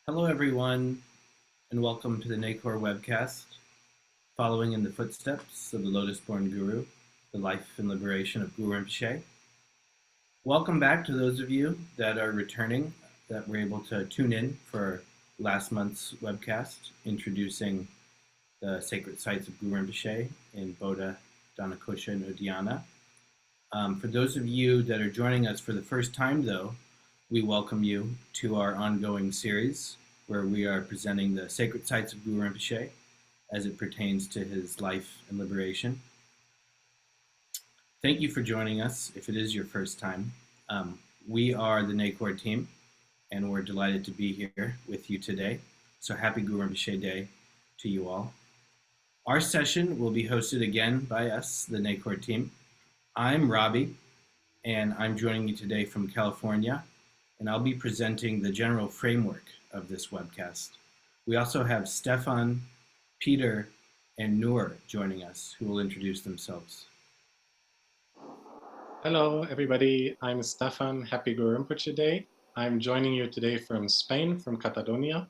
Hello, everyone, and welcome to the NACOR webcast, following in the footsteps of the Lotus-Born Guru, the life and liberation of Guru Rinpoche. Welcome back to those of you that are returning, that were able to tune in for last month's webcast, introducing the sacred sites of Guru Rinpoche in Bodha, Dhanakosha, and Uddiyana. For those of you that are joining us for the first time, though, we welcome you to our ongoing series where we are presenting the sacred sites of Guru Rinpoche as it pertains to his life and liberation. Thank you for joining us if it is your first time. We are the NACOR team, and we're delighted to be here with you today. So happy Guru Rinpoche Day to you all. Our session will be hosted again by us, the NACOR team. I'm Robbie, and I'm joining you today from California, and I'll be presenting the general framework of this webcast. We also have Stefan, Peter, and Noor joining us, who will introduce themselves. Hello, everybody. I'm Stefan. Happy Guru Rinpoche Day. I'm joining you today from Spain, from Catalonia,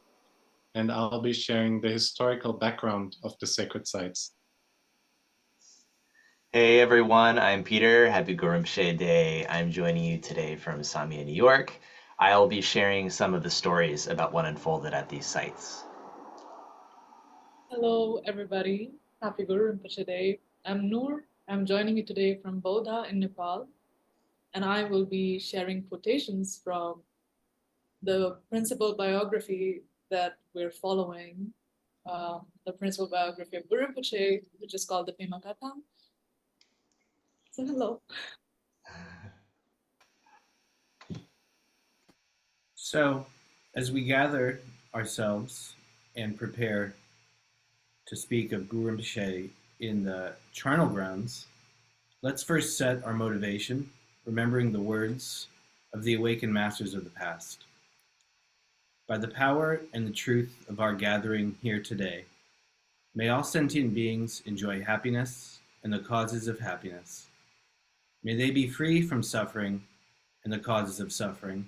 and I'll be sharing the historical background of the sacred sites. Hey everyone, I'm Peter. Happy Guru Rinpoche Day. I'm joining you today from Samia, New York. I'll be sharing some of the stories about what unfolded at these sites. Hello, everybody. Happy Guru Rinpoche Day. I'm Noor. I'm joining you today from Bodha in Nepal, and I will be sharing quotations from the principal biography that we're following, the principal biography of Guru Rinpoche, which is called the Pema Katha. So hello. So, as we gather ourselves and prepare to speak of Guru Rinpoche in the Charnel grounds, let's first set our motivation, remembering the words of the awakened masters of the past. By the power and the truth of our gathering here today, may all sentient beings enjoy happiness and the causes of happiness. May they be free from suffering and the causes of suffering.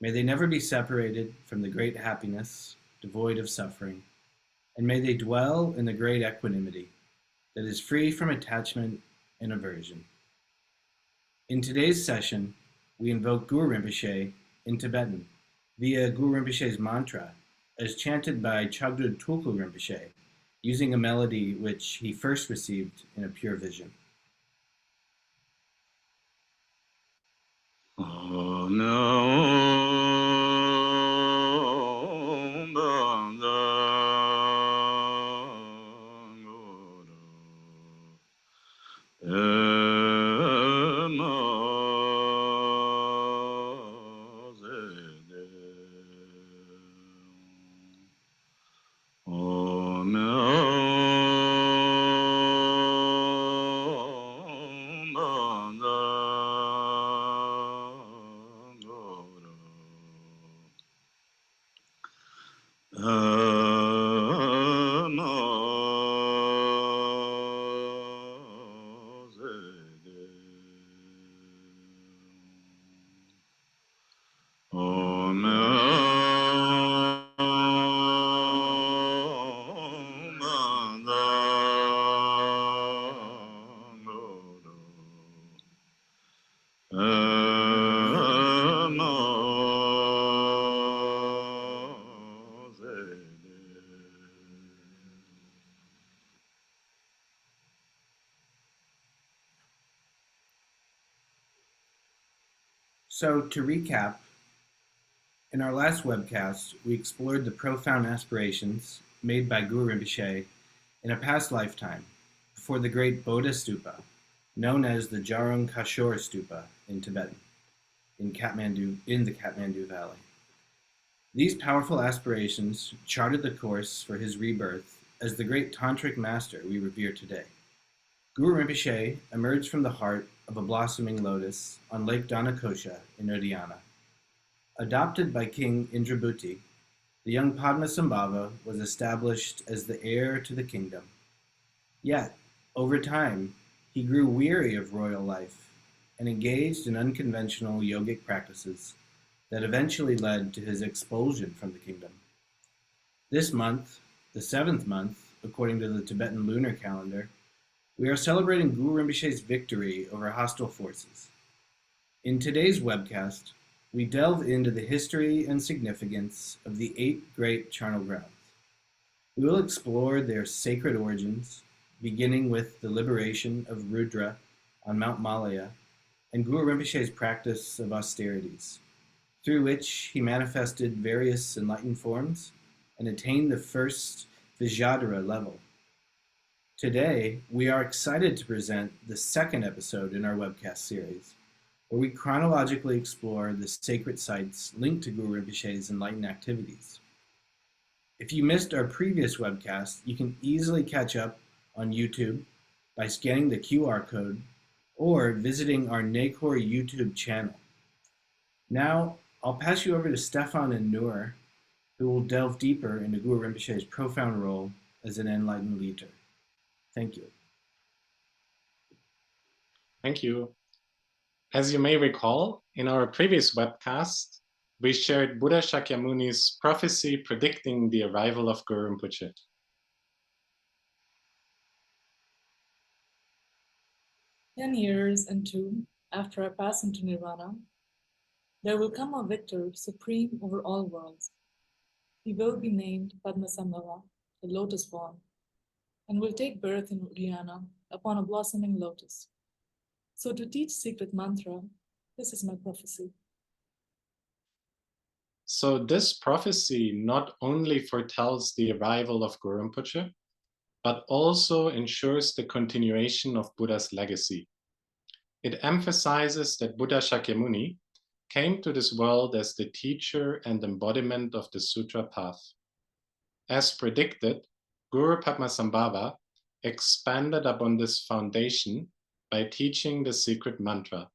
May they never be separated from the great happiness, devoid of suffering, and may they dwell in the great equanimity that is free from attachment and aversion. In today's session, we invoke Guru Rinpoche in Tibetan via Guru Rinpoche's mantra, as chanted by Chagdud Tulku Rinpoche, using a melody which he first received in a pure vision. So, to recap, in our last webcast, we explored the profound aspirations made by Guru Rinpoche in a past lifetime before the great Bodha Stupa, known as the Jarung Kashor Stupa in Tibetan, in the Kathmandu Valley. These powerful aspirations charted the course for his rebirth as the great tantric master we revere today. Guru Rinpoche emerged from the heart of a blossoming lotus on Lake Dhanakosha in Uddiyana. Adopted by King Indrabhuti, the young Padmasambhava was established as the heir to the kingdom. Yet, over time, he grew weary of royal life and engaged in unconventional yogic practices that eventually led to his expulsion from the kingdom. This month, the 7th month, according to the Tibetan lunar calendar, we are celebrating Guru Rinpoche's victory over hostile forces. In today's webcast, we delve into the history and significance of the 8 great charnel grounds. We will explore their sacred origins, beginning with the liberation of Rudra on Mount Malaya and Guru Rinpoche's practice of austerities, through which he manifested various enlightened forms and attained the first Vijayadhara level. Today, we are excited to present the 2nd episode in our webcast series, where we chronologically explore the sacred sites linked to Guru Rinpoche's enlightened activities. If you missed our previous webcast, you can easily catch up on YouTube by scanning the QR code or visiting our NACOR YouTube channel. Now, I'll pass you over to Stefan and Noor, who will delve deeper into Guru Rinpoche's profound role as an enlightened leader. Thank you. Thank you. As you may recall, in our previous webcast, we shared Buddha Shakyamuni's prophecy predicting the arrival of Guru Rinpoche. 10 years and 2 after I pass into Nirvana, there will come a victor supreme over all worlds. He will be named Padmasambhava, the Lotus-Born, and will take birth in Udayana upon a blossoming lotus. So to teach secret mantra, this is my prophecy. So this prophecy not only foretells the arrival of Guru Rinpoche, but also ensures the continuation of Buddha's legacy. It emphasizes that Buddha Shakyamuni came to this world as the teacher and embodiment of the Sutra path. As predicted, Guru Padmasambhava expanded upon this foundation by teaching the secret mantra,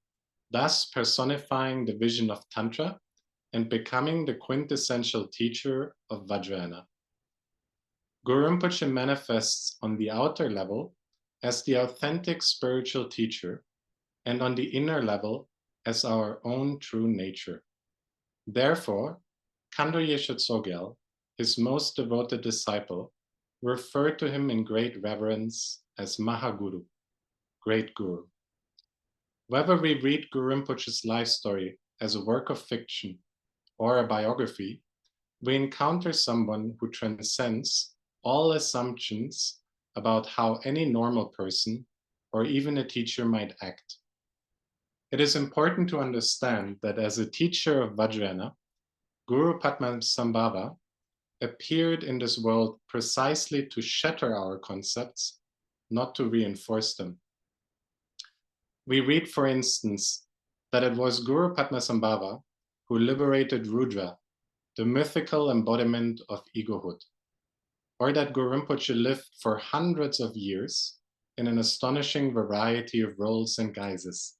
thus personifying the vision of Tantra and becoming the quintessential teacher of Vajrayana. Guru Rinpoche manifests on the outer level as the authentic spiritual teacher and on the inner level as our own true nature. Therefore, Kando Yeshe Tsogyal, his most devoted disciple, referred to him in great reverence as Mahaguru, Great Guru. Whether we read Guru Rinpoche's life story as a work of fiction or a biography, we encounter someone who transcends all assumptions about how any normal person or even a teacher might act. It is important to understand that as a teacher of Vajrayana, Guru Padmasambhava appeared in this world precisely to shatter our concepts, not to reinforce them. We read, for instance, that it was Guru Padmasambhava who liberated Rudra, the mythical embodiment of egohood, or that Guru Rinpoche lived for hundreds of years in an astonishing variety of roles and guises,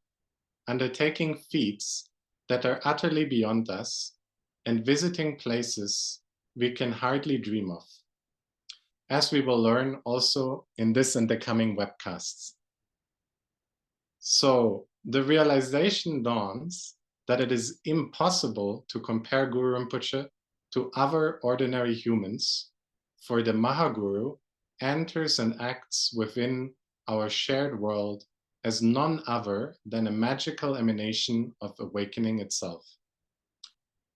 undertaking feats that are utterly beyond us and visiting places we can hardly dream of, as we will learn also in this and the coming webcasts. So the realization dawns that it is impossible to compare Guru Rinpoche to other ordinary humans, for the Mahaguru enters and acts within our shared world as none other than a magical emanation of awakening itself.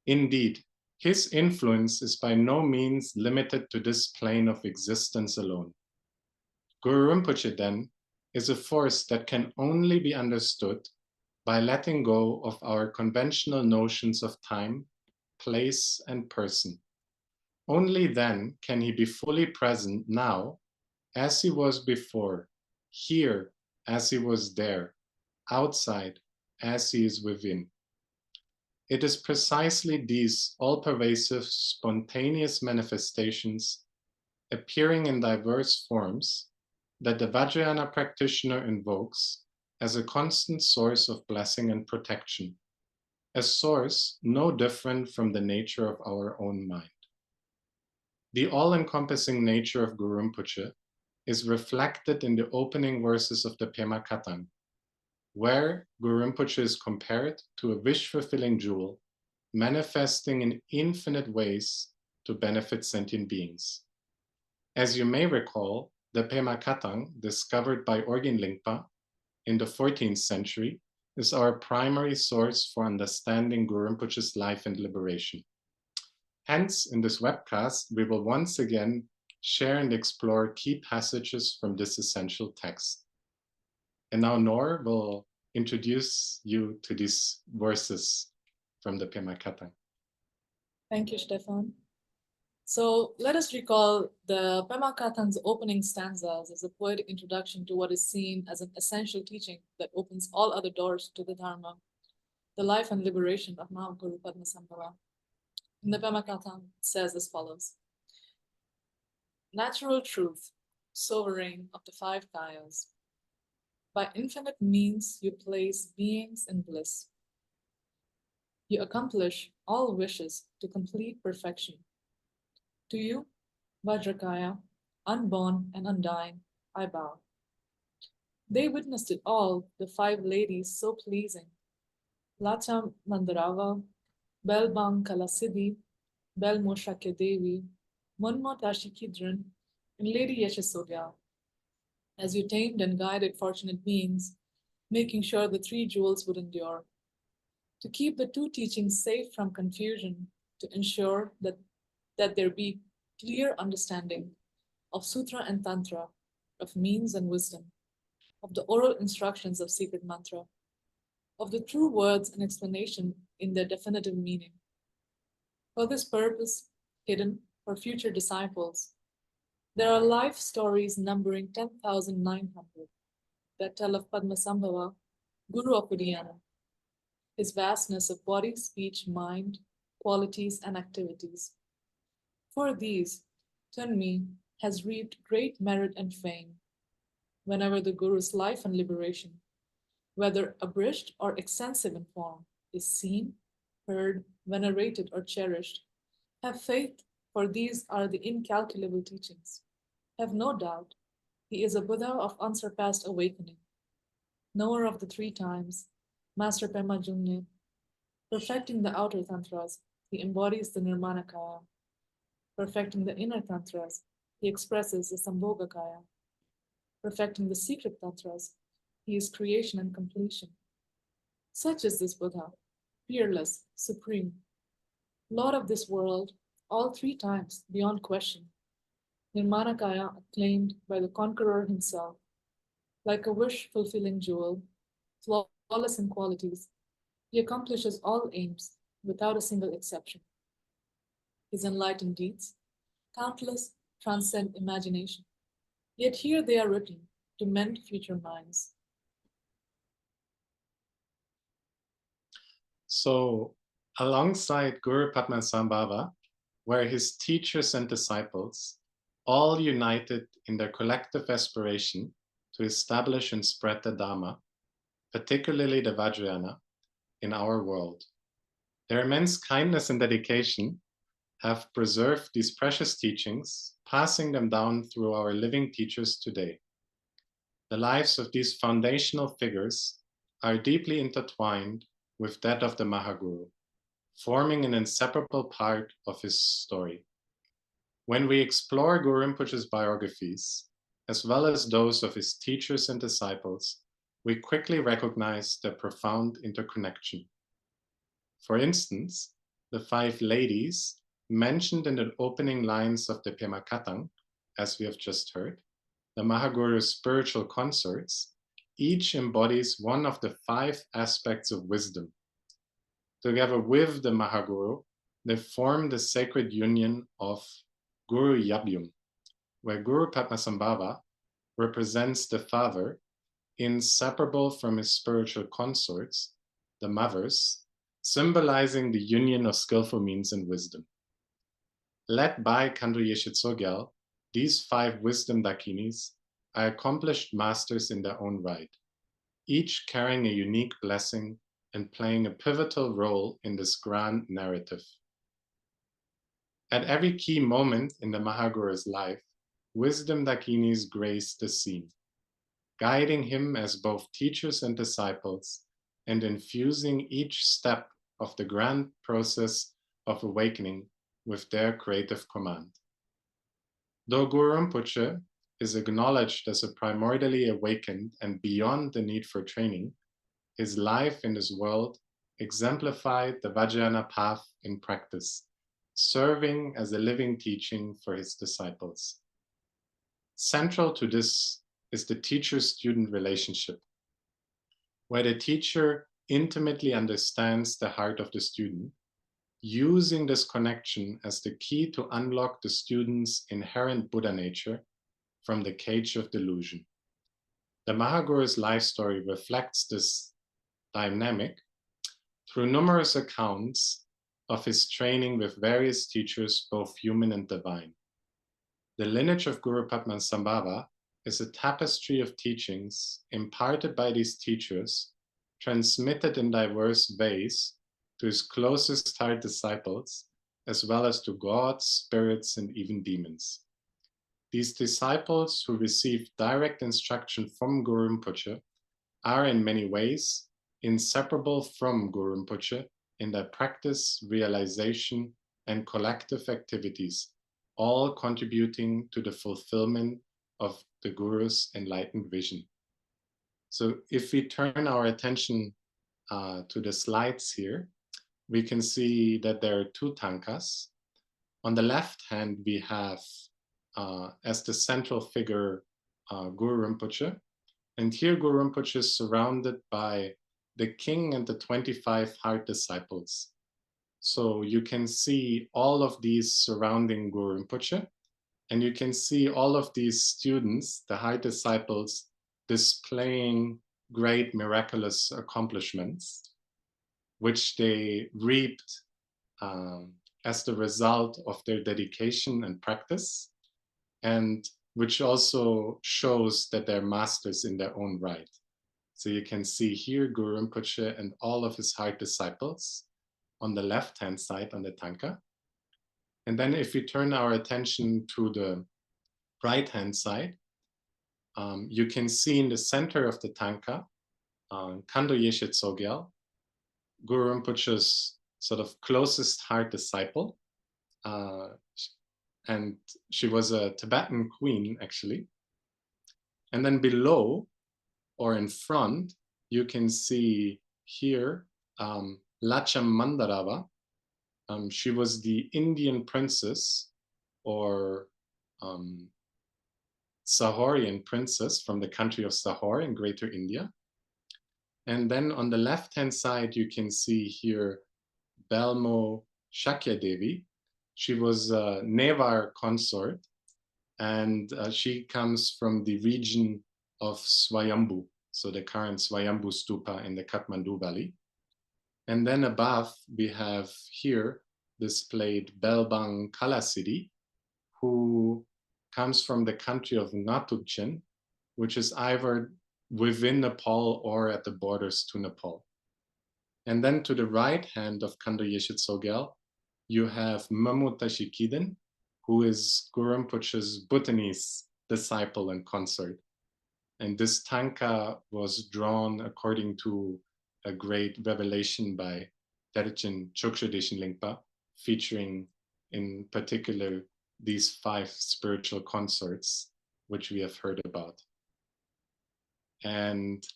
Indeed, his influence is by no means limited to this plane of existence alone. Guru Rinpoche, then, is a force that can only be understood by letting go of our conventional notions of time, place, and person. Only then can he be fully present now as he was before, here as he was there, outside as he is within. It is precisely these all-pervasive, spontaneous manifestations, appearing in diverse forms, that the Vajrayana practitioner invokes as a constant source of blessing and protection, a source no different from the nature of our own mind. The all-encompassing nature of Guru Rinpoche is reflected in the opening verses of the Pema Katang, where Guru Rinpoche is compared to a wish-fulfilling jewel manifesting in infinite ways to benefit sentient beings. As you may recall, the Pema Katang, discovered by Orgyen Lingpa in the 14th century, is our primary source for understanding Guru Rinpoche's life and liberation. Hence, in this webcast, we will once again share and explore key passages from this essential text. And now Noor will introduce you to these verses from the Pema Katang. Thank you, Stefan. So let us recall the Pema Katang's opening stanzas as a poetic introduction to what is seen as an essential teaching that opens all other doors to the Dharma, the life and liberation of Mahaguru Padmasambhava. In the Pema Katang, it says as follows: Natural truth, sovereign of the five kayas, by infinite means you place beings in bliss. You accomplish all wishes to complete perfection. To you, Vajrakaya, unborn and undying, I bow. They witnessed it all, the five ladies so pleasing. Lacha Mandarava, Belbang Kalasiddhi, Belmoshake Devi, Monmo Tashikidran, and Lady Yeshasodya. As you tamed and guided fortunate beings, making sure the three jewels would endure. To keep the two teachings safe from confusion, to ensure that there be clear understanding of Sutra and Tantra, of means and wisdom, of the oral instructions of secret mantra, of the true words and explanation in their definitive meaning. For this purpose, hidden for future disciples, there are life stories numbering 10,900 that tell of Padmasambhava, Guru of Udayana, his vastness of body, speech, mind, qualities, and activities. For these, Tunmi has reaped great merit and fame. Whenever the Guru's life and liberation, whether abridged or extensive in form, is seen, heard, venerated, or cherished, have faith, for these are the incalculable teachings. Have no doubt, he is a Buddha of unsurpassed awakening, knower of the three times, Master Pema Jungne. Perfecting the outer tantras, he embodies the Nirmanakaya. Perfecting the inner tantras, he expresses the Sambhogakaya. Perfecting the secret tantras, he is creation and completion. Such is this Buddha, fearless, supreme, Lord of this world, all three times, beyond question. Nirmanakaya acclaimed by the conqueror himself, like a wish-fulfilling jewel, flawless in qualities, he accomplishes all aims without a single exception. His enlightened deeds, countless, transcend imagination. Yet here they are written to mend future minds. So, alongside Guru Padmasambhava, were his teachers and disciples, all united in their collective aspiration to establish and spread the Dhamma, particularly the Vajrayana, in our world. Their immense kindness and dedication have preserved these precious teachings, passing them down through our living teachers today. The lives of these foundational figures are deeply intertwined with that of the Mahaguru, forming an inseparable part of his story. When we explore Guru Rinpoche's biographies, as well as those of his teachers and disciples, we quickly recognize their profound interconnection. For instance, the five ladies mentioned in the opening lines of the Pema Katang, as we have just heard, the Mahaguru's spiritual consorts, each embodies one of the five aspects of wisdom. Together with the Mahaguru, they form the sacred union of Guru Yabyum, where Guru Padmasambhava represents the father, inseparable from his spiritual consorts, the mothers, symbolizing the union of skillful means and wisdom. Led by Khandro Yeshe Tsogyal, these five wisdom dakinis are accomplished masters in their own right, each carrying a unique blessing and playing a pivotal role in this grand narrative. At every key moment in the Mahaguru's life, wisdom dakinis grace the scene, guiding him as both teachers and disciples, and infusing each step of the grand process of awakening with their creative command. Though Guru Rinpoche is acknowledged as a primordially awakened and beyond the need for training, his life in this world exemplified the Vajrayana path in practice, serving as a living teaching for his disciples. Central to this is the teacher-student relationship, where the teacher intimately understands the heart of the student, using this connection as the key to unlock the student's inherent Buddha nature from the cage of delusion. The Mahaguru's life story reflects this dynamic through numerous accounts of his training with various teachers, both human and divine. The lineage of Guru Padmasambhava is a tapestry of teachings imparted by these teachers, transmitted in diverse ways to his closest heart disciples, as well as to gods, spirits, and even demons. These disciples who receive direct instruction from Guru Rinpoche are in many ways inseparable from Guru Rinpoche in their practice, realization, and collective activities, all contributing to the fulfillment of the Guru's enlightened vision. So if we turn our attention to the slides here, we can see that there are two tankas. On the left hand, we have as the central figure Guru Rinpoche. And here Guru Rinpoche is surrounded by the king and the 25 heart disciples. So you can see all of these surrounding Guru Rinpoche, and you can see all of these students, the heart disciples, displaying great miraculous accomplishments, which they reaped as the result of their dedication and practice, and which also shows that they're masters in their own right. So you can see here Guru Rinpoche and all of his heart disciples on the left-hand side on the tanka. And then if we turn our attention to the right-hand side, you can see in the center of the tanka, Kando Yeshe Tsogyal, Guru Rinpoche's sort of closest heart disciple. And she was a Tibetan queen, actually. And then below, or in front, you can see here Lacham Mandarava. She was the Indian princess, or Sahorian princess from the country of Sahor in Greater India. And then on the left-hand side, you can see here Belmo Shakya Devi. She was a Nevar consort, and she comes from the region of Swayambhu, so the current Swayambhu Stupa in the Kathmandu Valley. And then above, we have here displayed Belbang Kalasidi, who comes from the country of Ngatubchen, which is either within Nepal or at the borders to Nepal. And then to the right hand of Kando Yeshe Tsogyal, you have Mamu Tashikiden, who is Guru Rinpoche's Bhutanese disciple and consort. And this tanka was drawn according to a great revelation by Terchen Choksha Deshin Lingpa, featuring in particular these 5 spiritual consorts, which we have heard about. And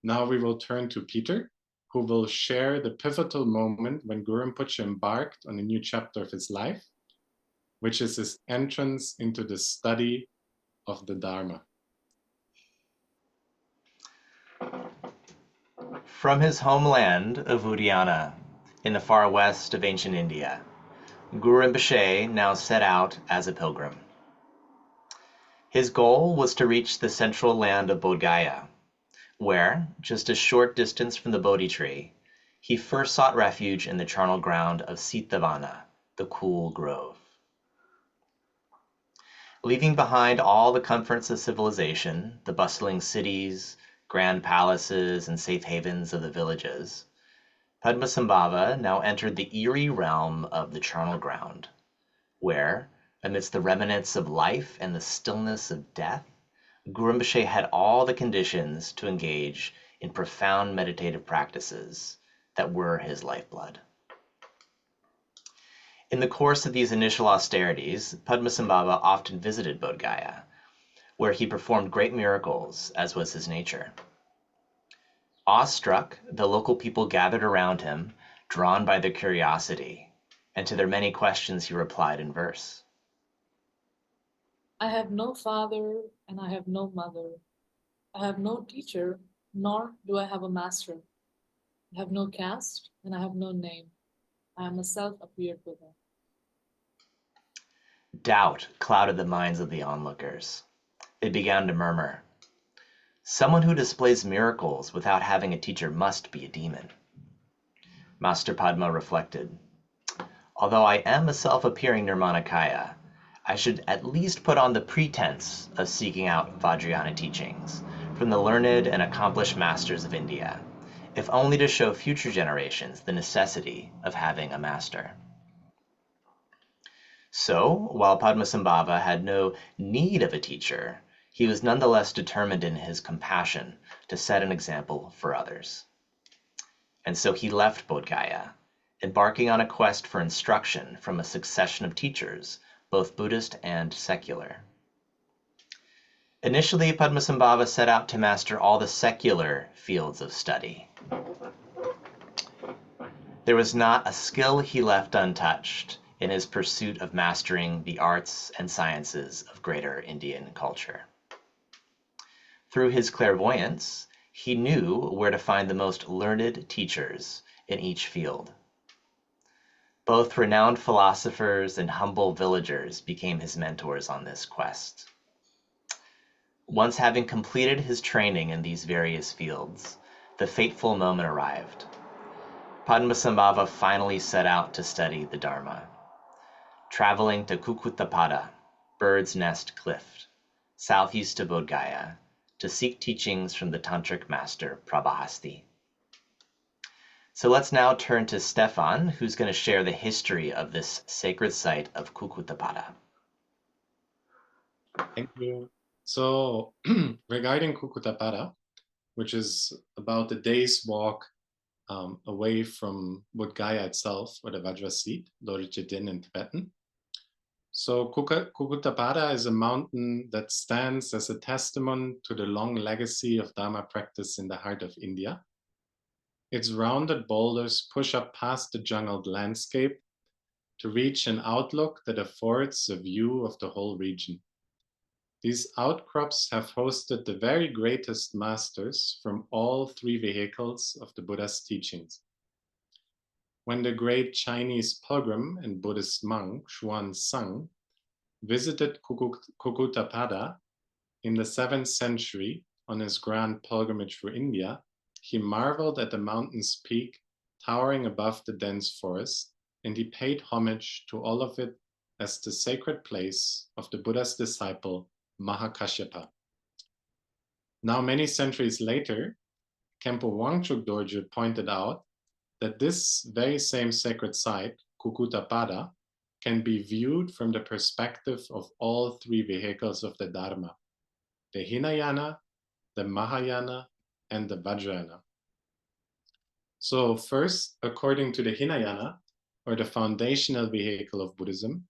now we will turn to Peter, who will share the pivotal moment when Guru Rinpoche embarked on a new chapter of his life, which is his entrance into the study of the Dharma. From his homeland of Udayana, in the far west of ancient India, Guru Rinpoche now set out as a pilgrim. His goal was to reach the central land of Bodh Gaya, where, just a short distance from the Bodhi tree, he first sought refuge in the charnel ground of Sitavana, the cool grove. Leaving behind all the comforts of civilization, the bustling cities, grand palaces, and safe havens of the villages, Padmasambhava now entered the eerie realm of the charnel ground, where, amidst the remnants of life and the stillness of death, Guru Rinpoche had all the conditions to engage in profound meditative practices, that were his lifeblood. In the course of these initial austerities, Padmasambhava often visited Bodh Gaya, where he performed great miracles, as was his nature. Awestruck, the local people gathered around him, drawn by their curiosity, and to their many questions he replied in verse. I have no father and I have no mother. I have no teacher, nor do I have a master. I have no caste and I have no name. I am a self-appeared Buddha. Doubt clouded the minds of the onlookers. They began to murmur, "Someone who displays miracles without having a teacher must be a demon." Master Padma reflected, "Although I am a self-appearing Nirmanakaya, I should at least put on the pretense of seeking out Vajrayana teachings from the learned and accomplished masters of India, if only to show future generations the necessity of having a master." So, while Padmasambhava had no need of a teacher, he was nonetheless determined in his compassion to set an example for others. And so he left Bodh Gaya, embarking on a quest for instruction from a succession of teachers, both Buddhist and secular. Initially, Padmasambhava set out to master all the secular fields of study. There was not a skill he left untouched in his pursuit of mastering the arts and sciences of greater Indian culture. Through his clairvoyance, he knew where to find the most learned teachers in each field. Both renowned philosophers and humble villagers became his mentors on this quest. Once having completed his training in these various fields, the fateful moment arrived. Padmasambhava finally set out to study the Dharma. Traveling to Kukkutapada, Bird's Nest Cliff, southeast of Bodh Gaya, to seek teachings from the tantric master Prabhahasti. So let's now turn to Stefan, who's going to share the history of this sacred site of Kukkutapada. Thank you. So regarding Kukkutapada, which is about a day's walk away from Bodh Gaya itself, or the Vajra seat, Dorje-din in Tibetan. So Kukkutapada is a mountain that stands as a testament to the long legacy of Dharma practice in the heart of India. Its rounded boulders push up past the jungled landscape to reach an outlook that affords a view of the whole region. These outcrops have hosted the very greatest masters from all three vehicles of the Buddha's teachings. When the great Chinese pilgrim and Buddhist monk Xuanzang visited Kukkutapada in the 7th century on his grand pilgrimage for India, he marveled at the mountain's peak towering above the dense forest, and he paid homage to all of it as the sacred place of the Buddha's disciple, Mahakashyapa. Now, many centuries later, Khenpo Wangchuk Dorje pointed out that this very same sacred site, Kukkutapada, can be viewed from the perspective of all three vehicles of the Dharma, the Hinayana, the Mahayana, and the Vajrayana. So first, according to the Hinayana, or the foundational vehicle of Buddhism,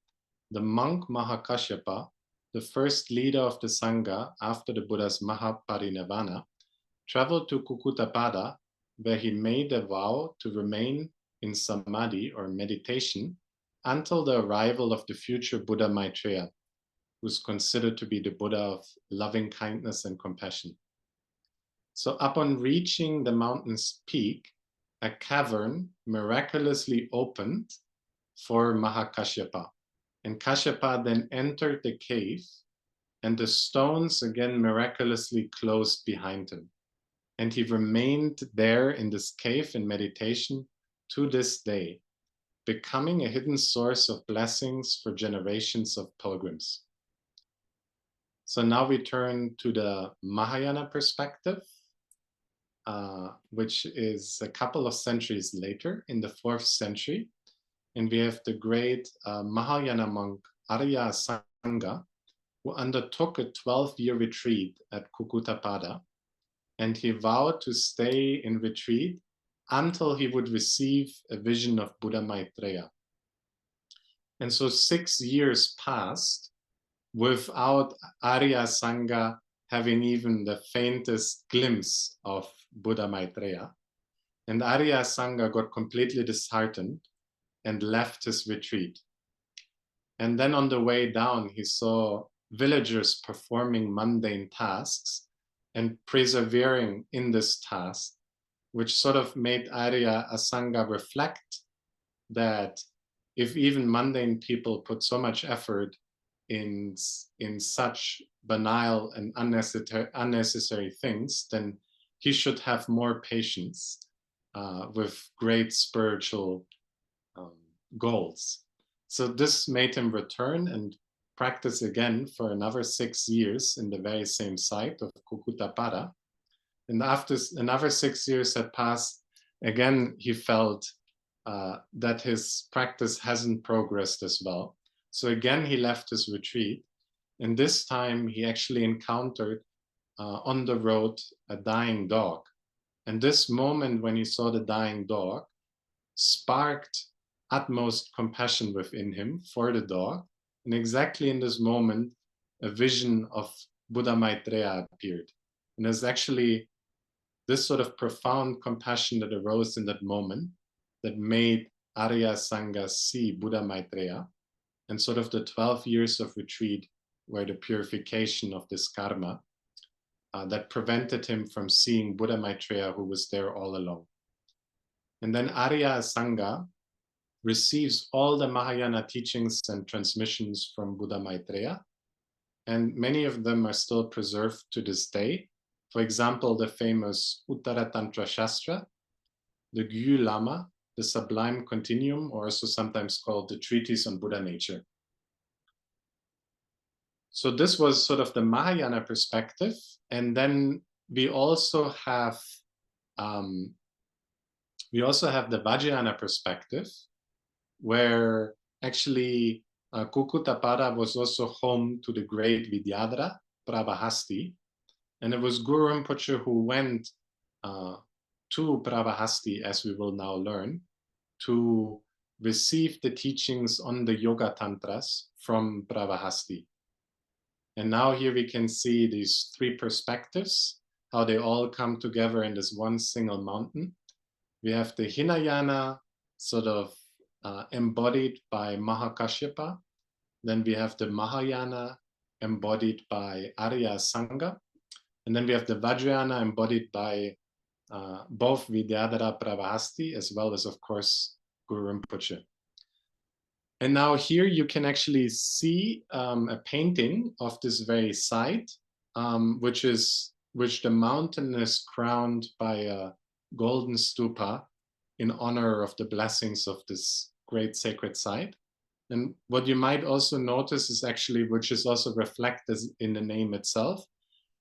the monk Mahakashyapa, the first leader of the Sangha after the Buddha's Mahaparinirvana, traveled to Kukkutapada, where he made a vow to remain in samadhi or meditation until the arrival of the future Buddha Maitreya, who's considered to be the Buddha of loving kindness and compassion. So upon reaching the mountain's peak, a cavern miraculously opened for Mahakashyapa. And Kashyapa then entered the cave, and the stones again miraculously closed behind him. And he remained there in this cave in meditation to this day, becoming a hidden source of blessings for generations of pilgrims. So now we turn to the Mahayana perspective, which is a couple of centuries later, in the 4th century. And we have the great Mahayana monk Arya Sangha, who undertook a 12-year retreat at Kukkutapada. And he vowed to stay in retreat until he would receive a vision of Buddha Maitreya. And so 6 years passed without Arya Sangha having even the faintest glimpse of Buddha Maitreya. And Arya Sangha got completely disheartened and left his retreat. And then on the way down, he saw villagers performing mundane tasks and persevering in this task, which sort of made Arya Sangha reflect that if even mundane people put so much effort in such banal and unnecessary things, then he should have more patience with great spiritual goals. So this made him return and practice again for another 6 years in the very same site of Kukkutapada. And after another 6 years had passed, again he felt that his practice hasn't progressed as well. So again he left his retreat, and this time he actually encountered on the road a dying dog. And this moment when he saw the dying dog sparked utmost compassion within him for the dog. And exactly in this moment, a vision of Buddha Maitreya appeared. And it's actually this sort of profound compassion that arose in that moment that made Arya Sangha see Buddha Maitreya, and sort of the 12 years of retreat were the purification of this karma that prevented him from seeing Buddha Maitreya, who was there all along. And then Arya Sangha receives all the Mahayana teachings and transmissions from Buddha Maitreya, and many of them are still preserved to this day. For example, the famous Uttara Tantra Shastra, the Gyu Lama, the Sublime Continuum, or also sometimes called the Treatise on Buddha Nature. So this was sort of the Mahayana perspective, and then we also have the Vajrayana perspective, where actually Kukkutapada was also home to the great Vidyadhara, Prabhahasti, and it was Guru Rinpoche who went to Prabhahasti, as we will now learn, to receive the teachings on the Yoga Tantras from Prabhahasti. And now here we can see these three perspectives, how they all come together in this one single mountain. We have the Hinayana sort of embodied by Mahakashyapa. Then we have the Mahayana embodied by Arya Sangha. And then we have the Vajrayana embodied by both Vidyadhara Prabhahasti, as well as, of course, Guru Rinpoche. And now here you can actually see a painting of this very site, which the mountain is crowned by a golden stupa in honor of the blessings of this great sacred site. And what you might also notice is actually, which is also reflected in the name itself,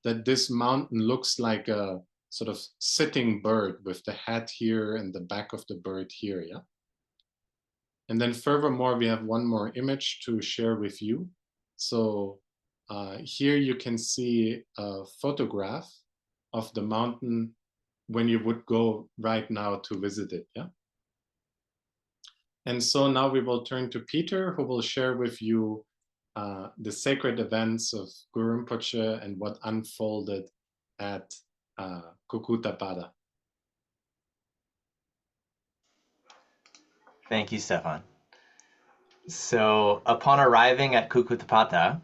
that this mountain looks like a sort of sitting bird with the head here and the back of the bird here, yeah? And then furthermore, we have one more image to share with you. So here you can see a photograph of the mountain when you would go right now to visit it, yeah? And so now we will turn to Peter, who will share with you the sacred events of Guru Rinpoche and what unfolded at Kukkutapada. Thank you, Stefan. So, upon arriving at Kukkutapada,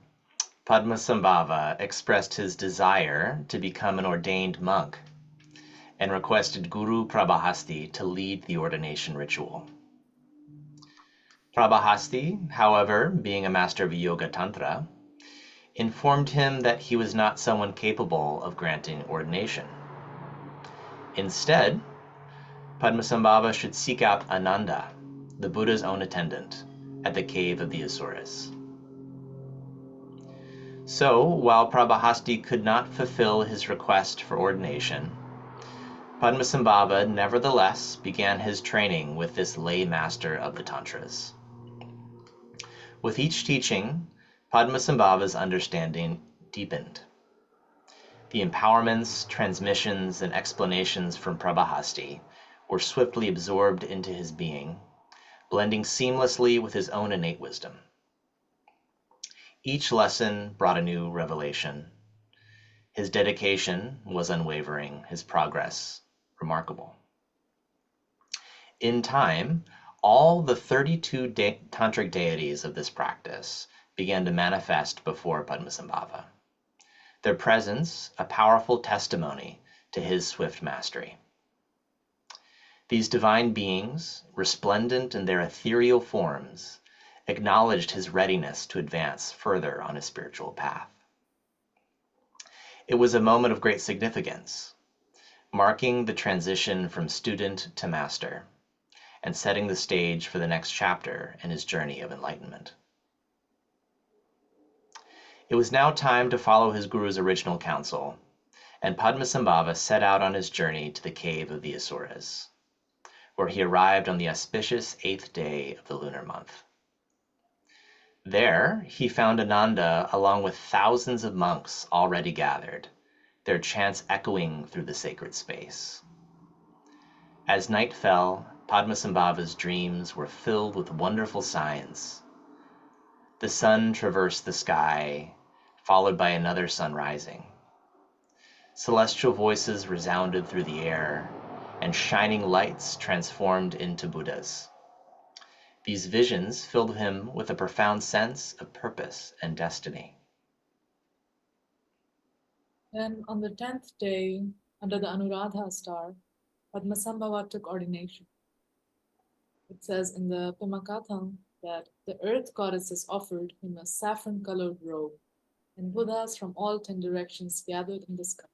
Padmasambhava expressed his desire to become an ordained monk and requested Guru Prabhahasti to lead the ordination ritual. Prabhahasti, however, being a master of Yoga Tantra, informed him that he was not someone capable of granting ordination. Instead, Padmasambhava should seek out Ananda, the Buddha's own attendant, at the cave of the Asuras. So, while Prabhahasti could not fulfill his request for ordination, Padmasambhava nevertheless began his training with this lay master of the Tantras. With each teaching, Padmasambhava's understanding deepened. The empowerments, transmissions, and explanations from Prabhahasti were swiftly absorbed into his being, blending seamlessly with his own innate wisdom. Each lesson brought a new revelation. His dedication was unwavering, his progress remarkable. In time, all the 32 tantric deities of this practice began to manifest before Padmasambhava, their presence a powerful testimony to his swift mastery. These divine beings, resplendent in their ethereal forms, acknowledged his readiness to advance further on his spiritual path. It was a moment of great significance, marking the transition from student to master, and setting the stage for the next chapter in his journey of enlightenment. It was now time to follow his guru's original counsel, and Padmasambhava set out on his journey to the cave of the Asuras, where he arrived on the auspicious 8th day of the lunar month. There, he found Ananda along with thousands of monks already gathered, their chants echoing through the sacred space. As night fell, Padmasambhava's dreams were filled with wonderful signs. The sun traversed the sky, followed by another sun rising. Celestial voices resounded through the air, and shining lights transformed into Buddhas. These visions filled him with a profound sense of purpose and destiny. Then on the 10th day, under the Anuradha star, Padmasambhava took ordination. It says in the Pema that the earth goddesses offered him a saffron-colored robe, and Buddhas from all 10 directions gathered in the sky.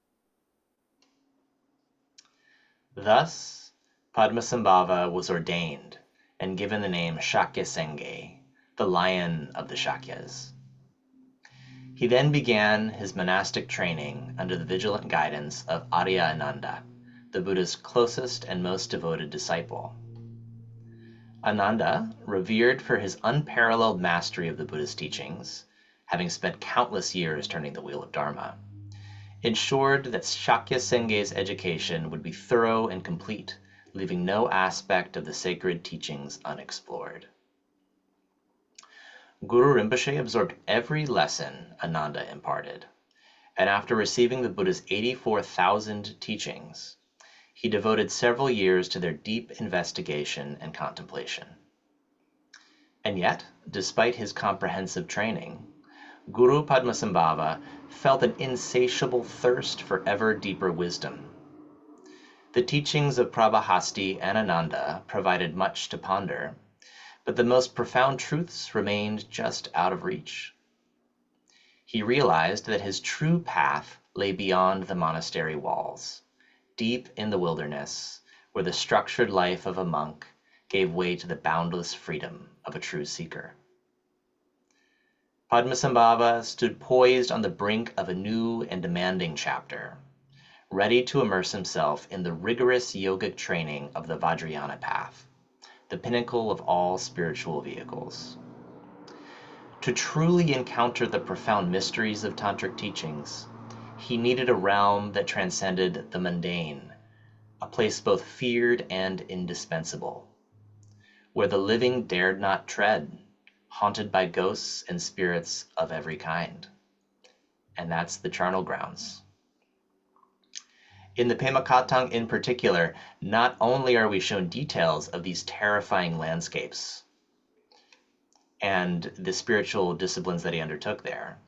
Thus, Padmasambhava was ordained and given the name Shakya Senge, the Lion of the Shakyas. He then began his monastic training under the vigilant guidance of Arya Ananda, the Buddha's closest and most devoted disciple. Ananda, revered for his unparalleled mastery of the Buddha's teachings, having spent countless years turning the wheel of Dharma, ensured that Shakya Senge's education would be thorough and complete, leaving no aspect of the sacred teachings unexplored. Guru Rinpoche absorbed every lesson Ananda imparted, and after receiving the Buddha's 84,000 teachings, he devoted several years to their deep investigation and contemplation. And yet, despite his comprehensive training, Guru Padmasambhava felt an insatiable thirst for ever deeper wisdom. The teachings of Prabhahasti and Ananda provided much to ponder, but the most profound truths remained just out of reach. He realized that his true path lay beyond the monastery walls, deep in the wilderness, where the structured life of a monk gave way to the boundless freedom of a true seeker. Padmasambhava stood poised on the brink of a new and demanding chapter, ready to immerse himself in the rigorous yogic training of the Vajrayana path, the pinnacle of all spiritual vehicles. To truly encounter the profound mysteries of tantric teachings, he needed a realm that transcended the mundane, a place both feared and indispensable, where the living dared not tread, haunted by ghosts and spirits of every kind. And that's the charnel grounds. In the Pema Katang in particular, not only are we shown details of these terrifying landscapes and the spiritual disciplines that he undertook there,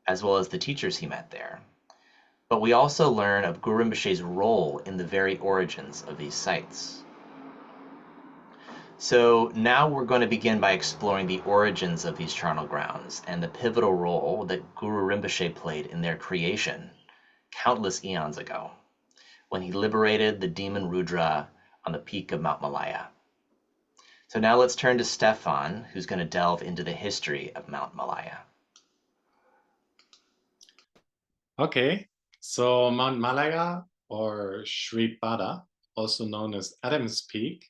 as well as the teachers he met there, but we also learn of Guru Rinpoche's role in the very origins of these sites. So now we're going to begin by exploring the origins of these charnel grounds and the pivotal role that Guru Rinpoche played in their creation countless eons ago, when he liberated the demon Rudra on the peak of Mount Malaya. So now let's turn to Stefan, who's going to delve into the history of Mount Malaya. Okay, so Mount Malaya, or Shripada, also known as Adam's Peak,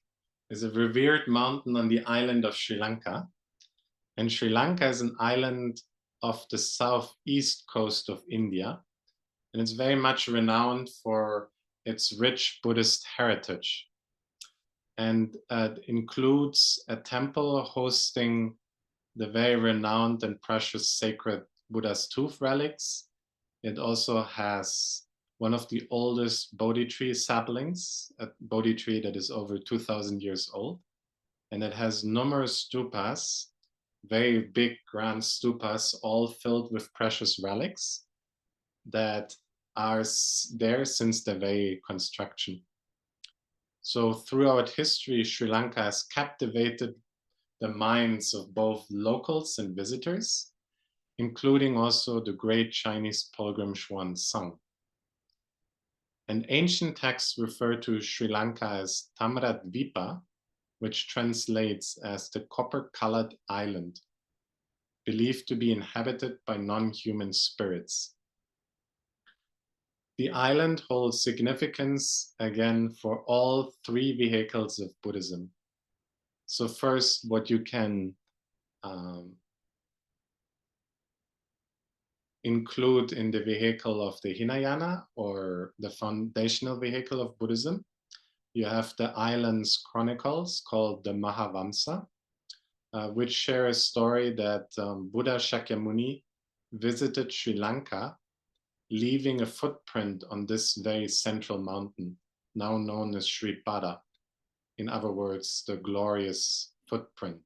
is a revered mountain on the island of Sri Lanka. And Sri Lanka is an island off the southeast coast of India, and it's very much renowned for its rich Buddhist heritage. and includes a temple hosting the very renowned and precious sacred Buddha's tooth relics. It also has one of the oldest Bodhi tree saplings, a Bodhi tree that is over 2,000 years old. And it has numerous stupas, very big grand stupas, all filled with precious relics that are there since the very construction. So throughout history, Sri Lanka has captivated the minds of both locals and visitors, including also the great Chinese pilgrim Xuan Zang. And ancient texts refer to Sri Lanka as Tamradvipa, which translates as the copper-colored island, believed to be inhabited by non-human spirits. The island holds significance, again, for all three vehicles of Buddhism. So first, what you can include in the vehicle of the Hinayana, or the foundational vehicle of Buddhism. You have the island's chronicles called the Mahavamsa, which share a story that Buddha Shakyamuni visited Sri Lanka, leaving a footprint on this very central mountain, now known as Shripada. In other words, the glorious footprint.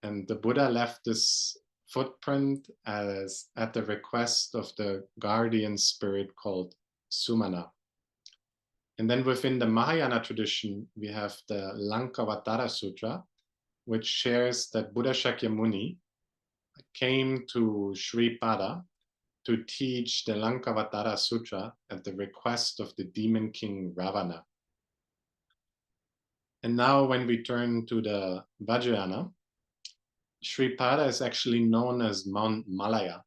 And the Buddha left this footprint at the request of the guardian spirit called Sumana. And then within the Mahayana tradition, we have the Lankavatara Sutra, which shares that Buddha Shakyamuni came to Shripada to teach the Lankavatara Sutra at the request of the demon king Ravana. And now when we turn to the Vajrayana, Shripada is actually known as Mount Malaya,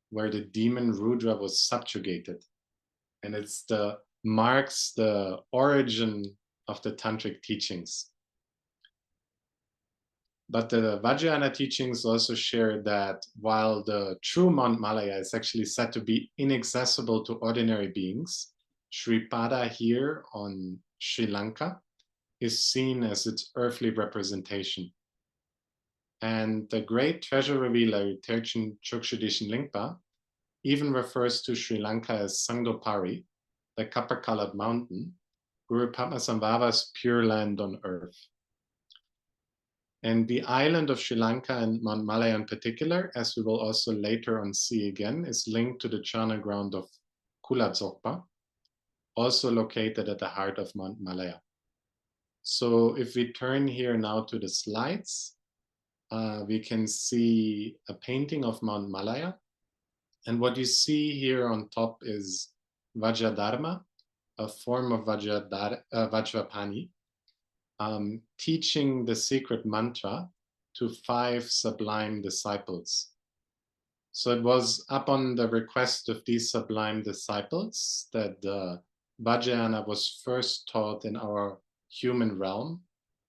where the demon Rudra was subjugated. And it's marks the origin of the tantric teachings. But the Vajrayana teachings also share that while the true Mount Malaya is actually said to be inaccessible to ordinary beings, Shripada here on Sri Lanka is seen as its earthly representation. And the great treasure revealer Terchen Chokshudishin Lingpa even refers to Sri Lanka as Sangdopari, the copper-colored mountain, Guru Padmasambhava's pure land on earth. And the island of Sri Lanka and Mount Malaya in particular, as we will also later on see again, is linked to the charnel ground of Kula Dzogpa, also located at the heart of Mount Malaya. So if we turn here now to the slides, we can see a painting of Mount Malaya. And what you see here on top is Vajradharma, a form of Vajrapani, teaching the secret mantra to 5 sublime disciples. So it was upon the request of these sublime disciples that the Vajrayana was first taught in our human realm,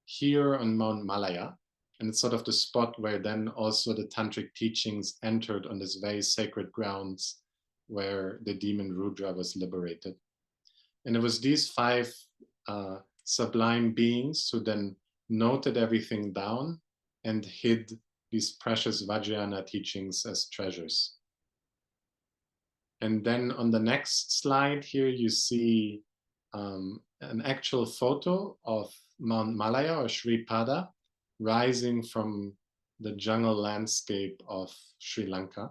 here on Mount Malaya. And it's sort of the spot where then also the tantric teachings entered on this very sacred grounds where the demon Rudra was liberated. And it was these 5 sublime beings who then noted everything down and hid these precious Vajrayana teachings as treasures. And then on the next slide here, you see an actual photo of Mount Malaya or Shripada rising from the jungle landscape of Sri Lanka.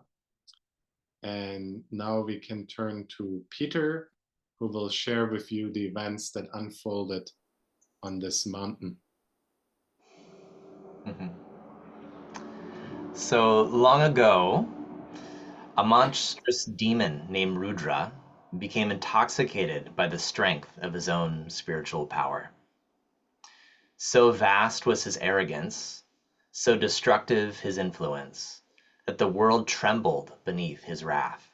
And now we can turn to Peter, who will share with you the events that unfolded on this mountain. Mm-hmm. So long ago, a monstrous demon named Rudra became intoxicated by the strength of his own spiritual power. So vast was his arrogance, so destructive his influence, that the world trembled beneath his wrath.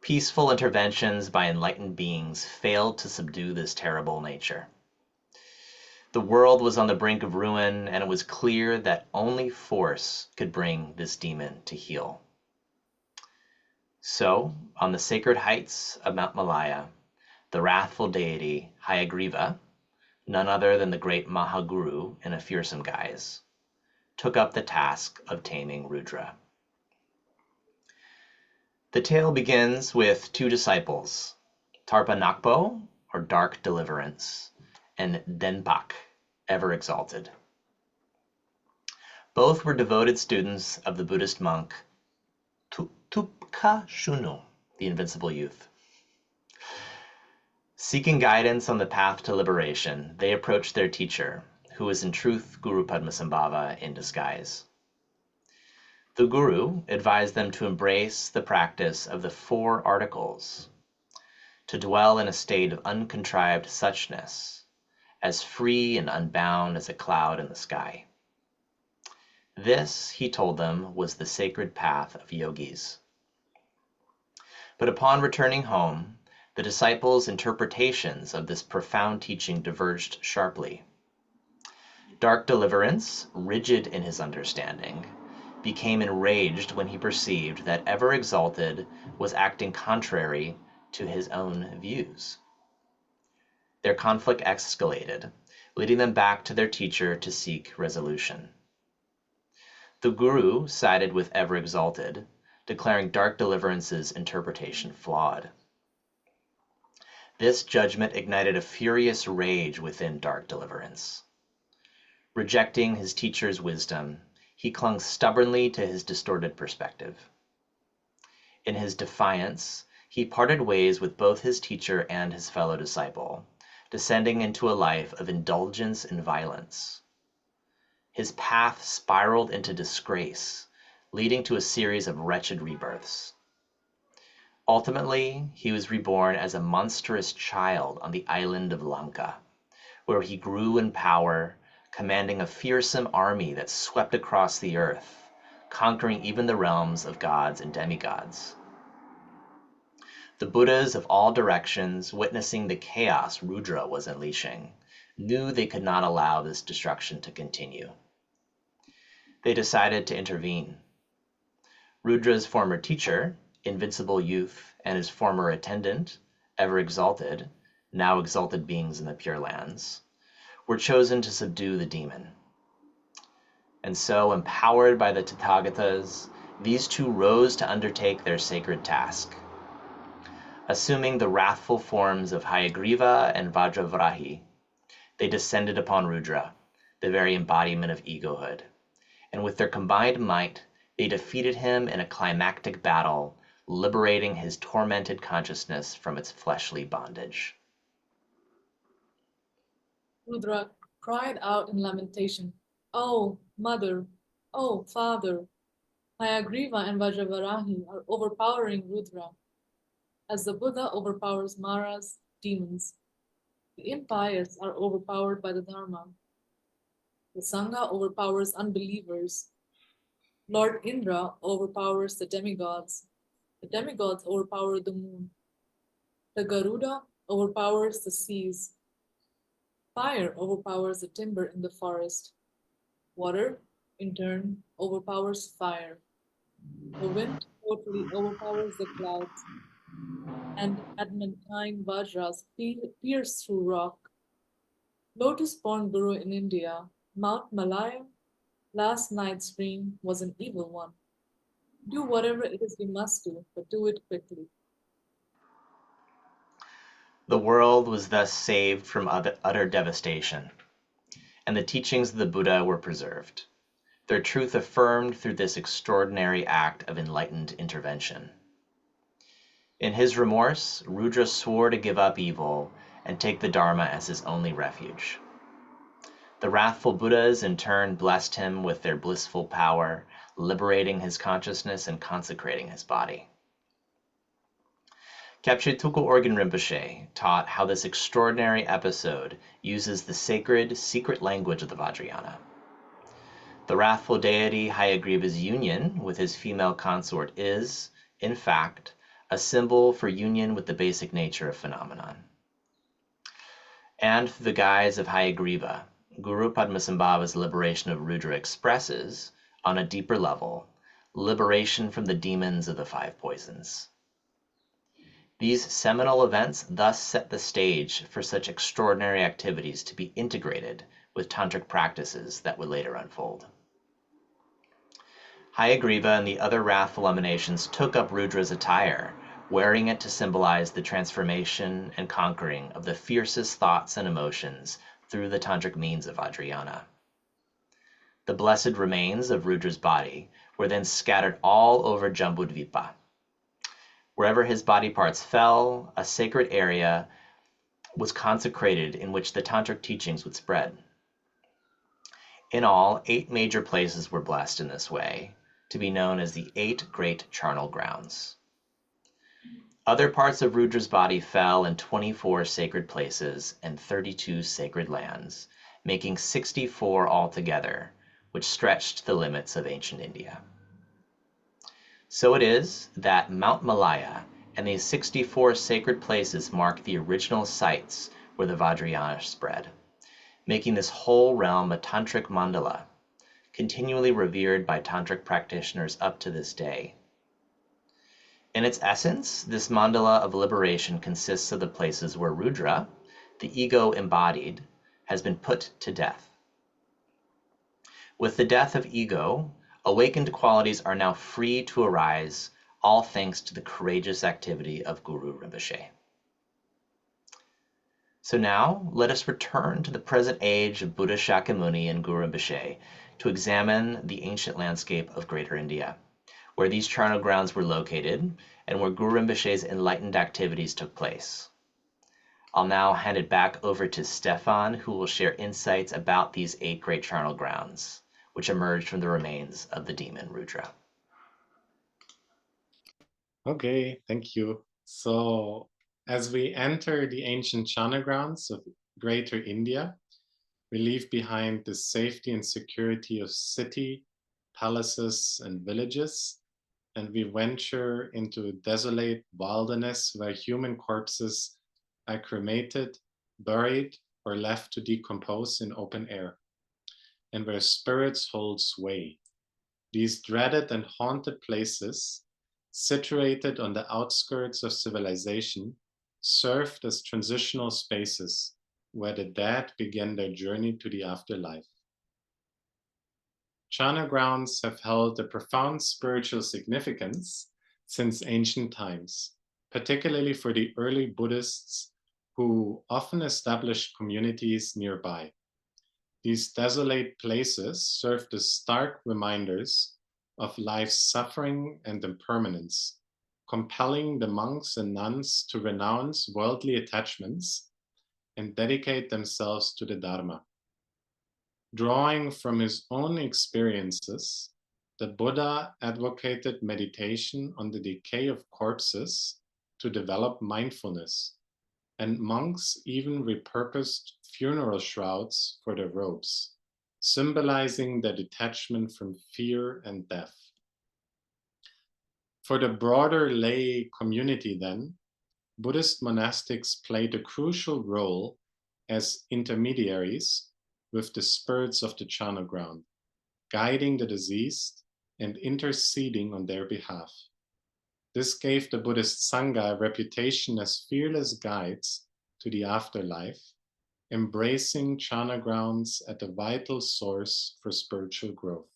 Peaceful interventions by enlightened beings failed to subdue this terrible nature. The world was on the brink of ruin, and it was clear that only force could bring this demon to heel. So, on the sacred heights of Mount Malaya, the wrathful deity Hayagriva none other than the great Mahaguru in a fearsome guise, took up the task of taming Rudra. The tale begins with two disciples, Tarpa Nakpo, or Dark Deliverance, and Denpak, Ever Exalted. Both were devoted students of the Buddhist monk Tupka Shunu, the Invincible Youth. Seeking guidance on the path to liberation, they approached their teacher, who was in truth Guru Padmasambhava in disguise. The Guru advised them to embrace the practice of the 4 articles, to dwell in a state of uncontrived suchness, as free and unbound as a cloud in the sky. This, he told them, was the sacred path of yogis. But upon returning home, the disciples' interpretations of this profound teaching diverged sharply. Dark Deliverance, rigid in his understanding, became enraged when he perceived that Ever Exalted was acting contrary to his own views. Their conflict escalated, leading them back to their teacher to seek resolution. The Guru sided with Ever Exalted, declaring Dark Deliverance's interpretation flawed. This judgment ignited a furious rage within Dark Deliverance. Rejecting his teacher's wisdom, he clung stubbornly to his distorted perspective. In his defiance, he parted ways with both his teacher and his fellow disciple, descending into a life of indulgence and violence. His path spiraled into disgrace, leading to a series of wretched rebirths. Ultimately, he was reborn as a monstrous child on the island of Lanka, where he grew in power, commanding a fearsome army that swept across the earth, conquering even the realms of gods and demigods. The Buddhas of all directions, witnessing the chaos Rudra was unleashing, knew they could not allow this destruction to continue. They decided to intervene. Rudra's former teacher, Invincible Youth, and his former attendant, Ever Exalted, now exalted beings in the Pure Lands, were chosen to subdue the demon. And so, empowered by the Tathagatas, these two rose to undertake their sacred task. Assuming the wrathful forms of Hayagriva and Vajravarahi, they descended upon Rudra, the very embodiment of egohood, and with their combined might, they defeated him in a climactic battle, liberating his tormented consciousness from its fleshly bondage. Rudra cried out in lamentation, "Oh, mother! Oh, father! Hayagriva and Vajravarahi are overpowering Rudra, as the Buddha overpowers Maras, demons. The impious are overpowered by the Dharma. The Sangha overpowers unbelievers. Lord Indra overpowers the demigods. The demigods overpower the moon. The Garuda overpowers the seas. Fire overpowers the timber in the forest. Water, in turn, overpowers fire. The wind totally overpowers the clouds. And adamantine vajras pierce through rock. Lotus-Born Guru in India, Mount Malaya, last night's dream was an evil one. Do whatever it is we must do, but do it quickly." The world was thus saved from utter devastation, and the teachings of the Buddha were preserved, their truth affirmed through this extraordinary act of enlightened intervention. In his remorse, Rudra swore to give up evil and take the Dharma as his only refuge. The wrathful Buddhas in turn blessed him with their blissful power, liberating his consciousness and consecrating his body. Kyabche Tulku Organ Rinpoche taught how this extraordinary episode uses the sacred, secret language of the Vajrayana. The wrathful deity Hayagriva's union with his female consort is, in fact, a symbol for union with the basic nature of phenomenon. And through the guise of Hayagriva, Guru Padmasambhava's liberation of Rudra expresses, on a deeper level, liberation from the demons of the 5 poisons. These seminal events thus set the stage for such extraordinary activities to be integrated with tantric practices that would later unfold. Hayagriva and the other wrathful emanations took up Rudra's attire, wearing it to symbolize the transformation and conquering of the fiercest thoughts and emotions through the tantric means of Vajrayana. The blessed remains of Rudra's body were then scattered all over Jambudvipa. Wherever his body parts fell, a sacred area was consecrated in which the tantric teachings would spread. In all, 8 major places were blessed in this way, to be known as the 8 great charnel grounds. Other parts of Rudra's body fell in 24 sacred places and 32 sacred lands, making 64 altogether, which stretched to the limits of ancient India. So it is that Mount Malaya and these 64 sacred places mark the original sites where the Vajrayana spread, making this whole realm a tantric mandala, continually revered by tantric practitioners up to this day. In its essence, this mandala of liberation consists of the places where Rudra, the ego embodied, has been put to death. With the death of ego, awakened qualities are now free to arise, all thanks to the courageous activity of Guru Rinpoche. So now, let us return to the present age of Buddha Shakyamuni and Guru Rinpoche to examine the ancient landscape of Greater India, where these charnel grounds were located and where Guru Rinpoche's enlightened activities took place. I'll now hand it back over to Stefan, who will share insights about these 8 great charnel grounds, which emerged from the remains of the demon Rudra. Okay, thank you. So, as we enter the ancient charnel grounds of Greater India, we leave behind the safety and security of city, palaces, and villages, and we venture into a desolate wilderness where human corpses are cremated, buried, or left to decompose in open air, and where spirits hold sway. These dreaded and haunted places, situated on the outskirts of civilization, served as transitional spaces where the dead began their journey to the afterlife. Charnel grounds have held a profound spiritual significance since ancient times, particularly for the early Buddhists who often established communities nearby. These desolate places served as stark reminders of life's suffering and impermanence, compelling the monks and nuns to renounce worldly attachments and dedicate themselves to the Dharma. Drawing from his own experiences, the Buddha advocated meditation on the decay of corpses to develop mindfulness, and monks even repurposed funeral shrouds for their robes, symbolizing their detachment from fear and death. For the broader lay community then, Buddhist monastics played a crucial role as intermediaries with the spirits of the charnel ground, guiding the deceased and interceding on their behalf. This gave the Buddhist Sangha a reputation as fearless guides to the afterlife, embracing charnel grounds at a vital source for spiritual growth.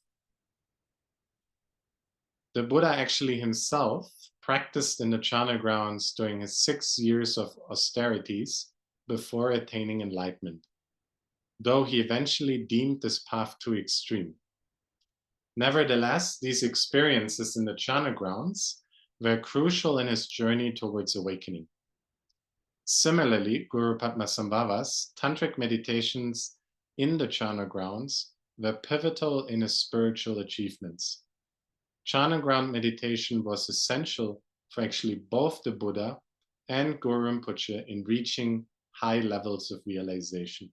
The Buddha actually himself practiced in the charnel grounds during his 6 years of austerities before attaining enlightenment, though he eventually deemed this path too extreme. Nevertheless, these experiences in the charnel grounds were crucial in his journey towards awakening. Similarly, Guru Padmasambhava's tantric meditations in the charnel grounds were pivotal in his spiritual achievements. Charnel ground meditation was essential for actually both the Buddha and Guru Rinpoche in reaching high levels of realization.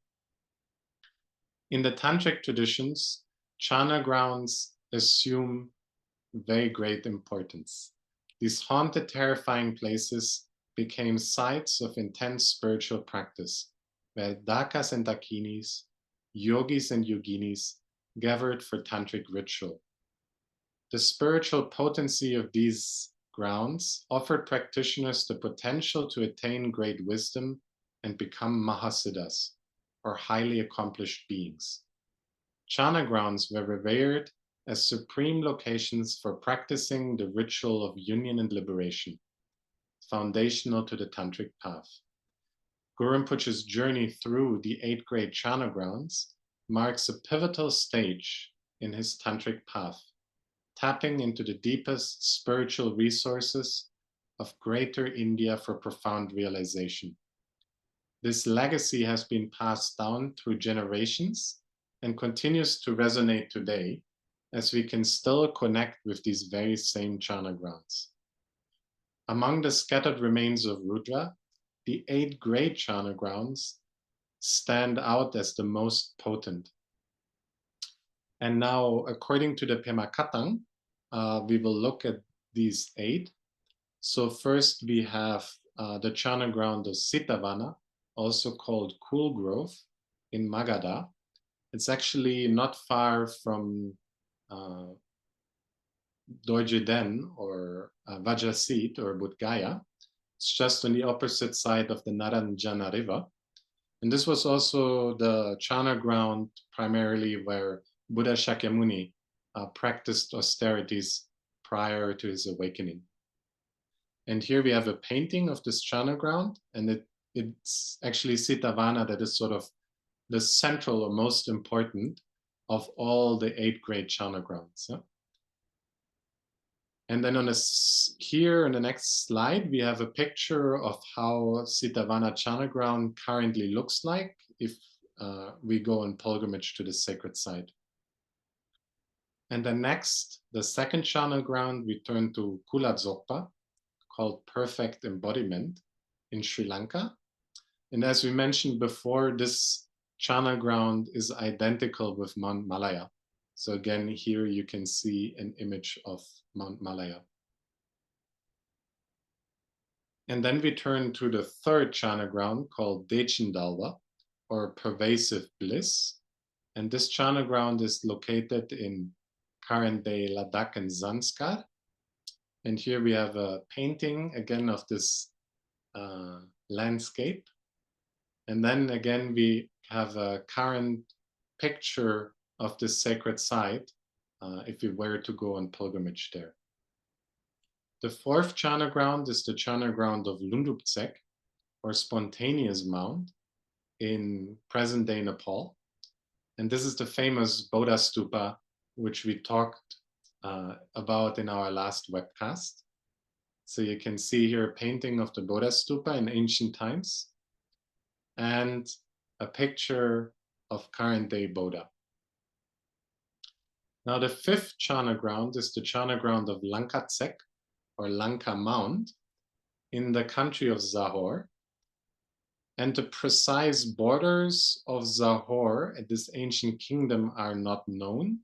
In the tantric traditions, charnel grounds assume very great importance. These haunted, terrifying places became sites of intense spiritual practice, where dakas and dakinis, yogis and yoginis gathered for tantric ritual. The spiritual potency of these grounds offered practitioners the potential to attain great wisdom and become Mahasiddhas, or highly accomplished beings. Chana grounds were revered as supreme locations for practicing the ritual of union and liberation, foundational to the tantric path. Guru Rinpoche's journey through the 8 great Chana grounds marks a pivotal stage in his tantric path, tapping into the deepest spiritual resources of Greater India for profound realization. This legacy has been passed down through generations and continues to resonate today, as we can still connect with these very same Chana grounds. Among the scattered remains of Rudra, the 8 great Chana grounds stand out as the most potent. And now, according to the Pema Katang, we will look at these 8. So first we have the Chana ground of Sitavana, also called Cool Grove, in Magadha. It's actually not far from Dorje Den or Vajraseed or Bodh Gaya. It's just on the opposite side of the Naranjana River. And this was also the Chana ground primarily where Buddha Shakyamuni practiced austerities prior to his awakening. And here we have a painting of this Chana ground, and it's actually Sitavana that is sort of the central or most important of all the 8 great Chana grounds. Yeah? And then here in the next slide, we have a picture of how Sitavana Chana ground currently looks like if we go on pilgrimage to the sacred site. And then next, the second Chana ground, we turn to Kula Dzogpa, called Perfect Embodiment in Sri Lanka. And as we mentioned before, this Chana ground is identical with Mount Malaya. So again, here you can see an image of Mount Malaya. And then we turn to the third Chana ground called Dechindalwa, or Pervasive Bliss. And this Chana ground is located in current-day Ladakh and Zanskar. And here we have a painting again of this landscape. And then again, we have a current picture of this sacred site if we were to go on pilgrimage there. The fourth Chana ground is the Chana ground of Lunduptsek, or Spontaneous Mound, in present-day Nepal. And this is the famous Bodha Stupa, which we talked about in our last webcast. So you can see here a painting of the Bodha Stupa in ancient times and a picture of current-day Bodha. Now the fifth Chana ground is the Chana ground of Lankatsek, or Lanka Mound, in the country of Zahor. And the precise borders of Zahor at this ancient kingdom are not known,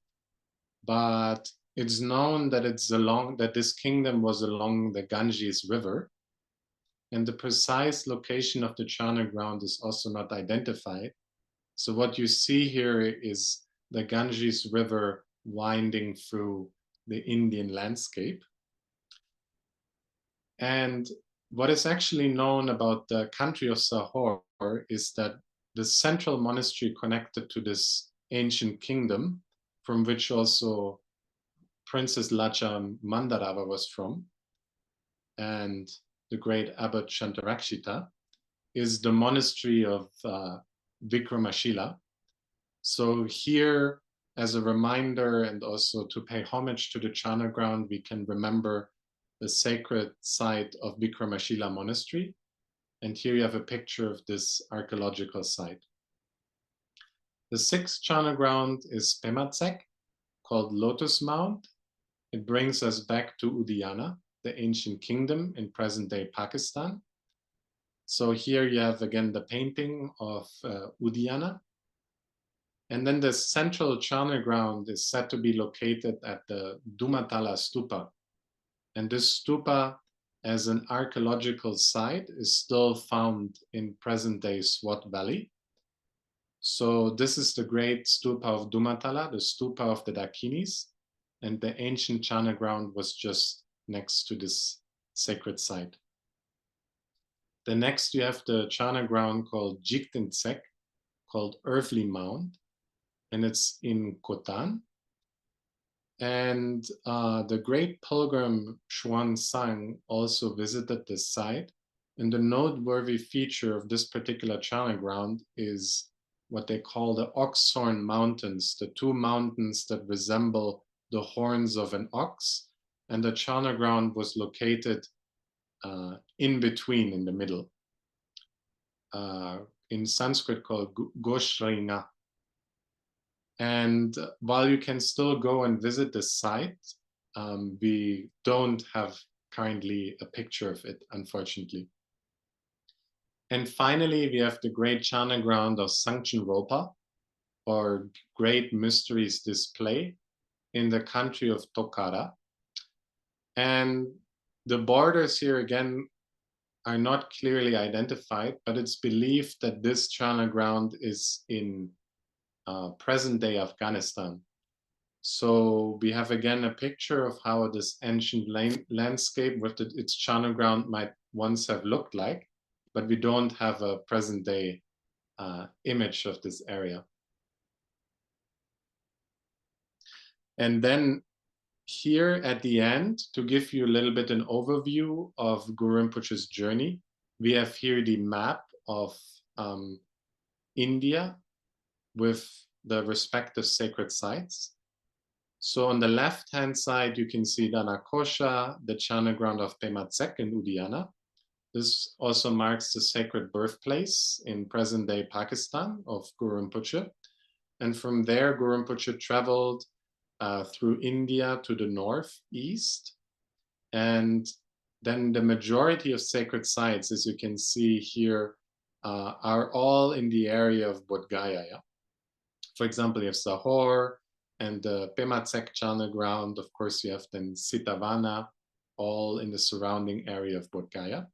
but it's known that that this kingdom was along the Ganges River, and the precise location of the Chana ground is also not identified. So what you see here is the Ganges River winding through the Indian landscape. And what is actually known about the country of Zahor is that the central monastery connected to this ancient kingdom, from which also Princess Lacha Mandarava was from, and the great abbot Shantarakshita, is the monastery of Vikramashila. So here, as a reminder and also to pay homage to the Chana ground, we can remember the sacred site of Vikramashila Monastery. And here you have a picture of this archaeological site. The sixth Chana ground is Pematsek, called Lotus Mount. It brings us back to Udayana, the ancient kingdom in present-day Pakistan. So here you have again the painting of Udayana. And then the central Chana ground is said to be located at the Dumatala Stupa. And this stupa, as an archaeological site, is still found in present-day Swat Valley. So this is the great stupa of Dumatala, the stupa of the Dakinis, and the ancient Chana ground was just next to this sacred site. Then next you have the Chana ground called Jigtensek, called Earthly Mound, and it's in Khotan. And the great pilgrim Xuan Sang also visited this site. And the noteworthy feature of this particular Chana ground is what they call the Oxhorn Mountains, the two mountains that resemble the horns of an ox. And the Chana ground was located in between, in the middle. In Sanskrit called Goshringa. And while you can still go and visit the site, we don't have currently a picture of it, unfortunately. And finally, we have the great Chana ground of Sangchen Ropa, or Great Mysteries Display, in the country of Tokkara. And the borders here again are not clearly identified, but it's believed that this Chana ground is in present-day Afghanistan. So we have again a picture of how this ancient landscape with its Chana ground might once have looked like, but we don't have a present-day image of this area. And then here at the end, to give you a little bit an overview of Guru Rinpoche's journey, we have here the map of India with the respective sacred sites. So on the left-hand side, you can see Danakosha, the Chana ground of Pematsek in Udayana. This also marks the sacred birthplace in present-day Pakistan of Guru Rinpoche. And from there, Guru Rinpoche traveled through India to the northeast. And then the majority of sacred sites, as you can see here, are all in the area of Bodh Gaya. Yeah? For example, you have Sahor and the Pematsek Chana ground. Of course, you have then Sitavana, all in the surrounding area of Bodh Gaya.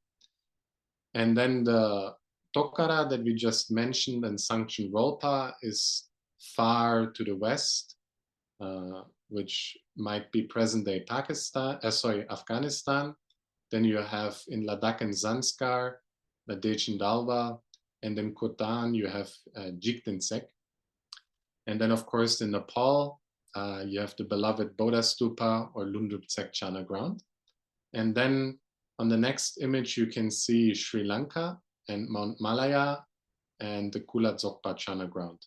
And then the Tokkara that we just mentioned and Sangchen Rolpa is far to the west, which might be present-day Afghanistan. Then you have in Ladakh and Zanskar, Ladakh and Dalwa, and in Khotan you have Jigtensek. And then of course in Nepal, you have the beloved Bodha Stupa or Lundruptsek Chana ground. And then on the next image, you can see Sri Lanka and Mount Malaya and the Kula Dzogpa Chana ground.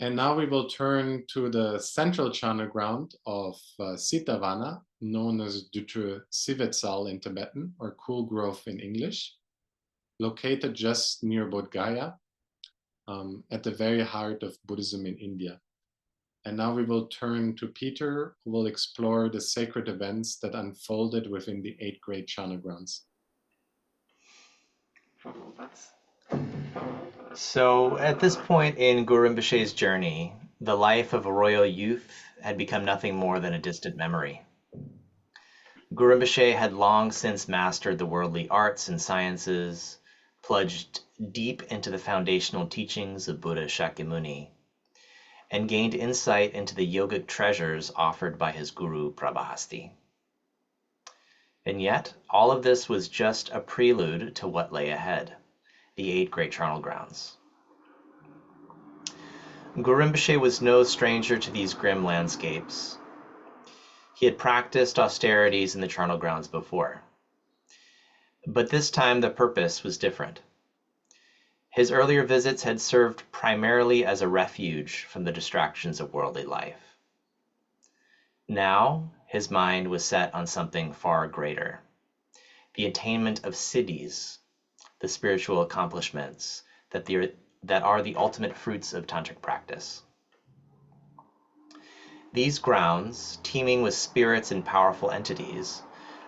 And now we will turn to the central Chana ground of Sitavana, known as Dutra Sivetsal in Tibetan, or Cool Grove in English, located just near Bodh Gaya, at the very heart of Buddhism in India. And now we will turn to Peter, who will explore the sacred events that unfolded within the 8 great Chana grounds. So at this point in Guru Rinpoche's journey, the life of a royal youth had become nothing more than a distant memory. Guru Rinpoche had long since mastered the worldly arts and sciences, plunged deep into the foundational teachings of Buddha Shakyamuni, and gained insight into the yogic treasures offered by his guru Prabhahasti. And yet, all of this was just a prelude to what lay ahead, the 8 great charnel grounds. Guru Rinpoche was no stranger to these grim landscapes. He had practiced austerities in the charnel grounds before. But this time the purpose was different. His earlier visits had served primarily as a refuge from the distractions of worldly life. Now, his mind was set on something far greater, the attainment of siddhis, the spiritual accomplishments that are the ultimate fruits of tantric practice. These grounds, teeming with spirits and powerful entities,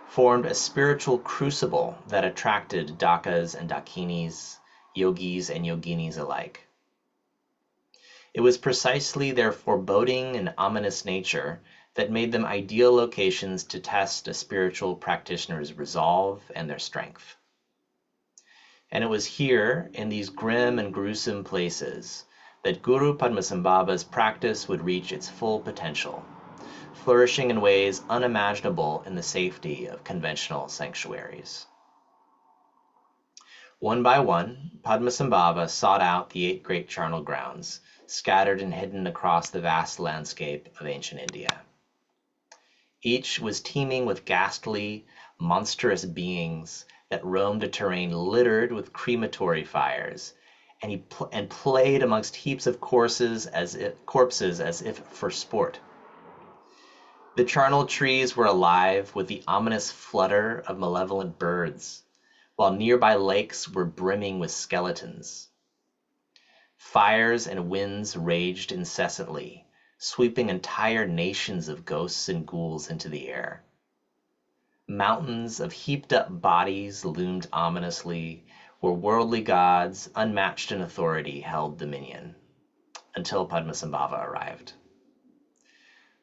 formed a spiritual crucible that attracted dakas and dakinis, yogis and yoginis alike. It was precisely their foreboding and ominous nature that made them ideal locations to test a spiritual practitioner's resolve and their strength. And it was here, in these grim and gruesome places, that Guru Padmasambhava's practice would reach its full potential, flourishing in ways unimaginable in the safety of conventional sanctuaries. One by one, Padmasambhava sought out the 8 great charnel grounds, scattered and hidden across the vast landscape of ancient India. Each was teeming with ghastly, monstrous beings that roamed a terrain littered with crematory fires, and played amongst heaps of corpses as if for sport. The charnel trees were alive with the ominous flutter of malevolent birds, while nearby lakes were brimming with skeletons. Fires and winds raged incessantly, sweeping entire nations of ghosts and ghouls into the air. Mountains of heaped-up bodies loomed ominously, where worldly gods, unmatched in authority, held dominion, until Padmasambhava arrived.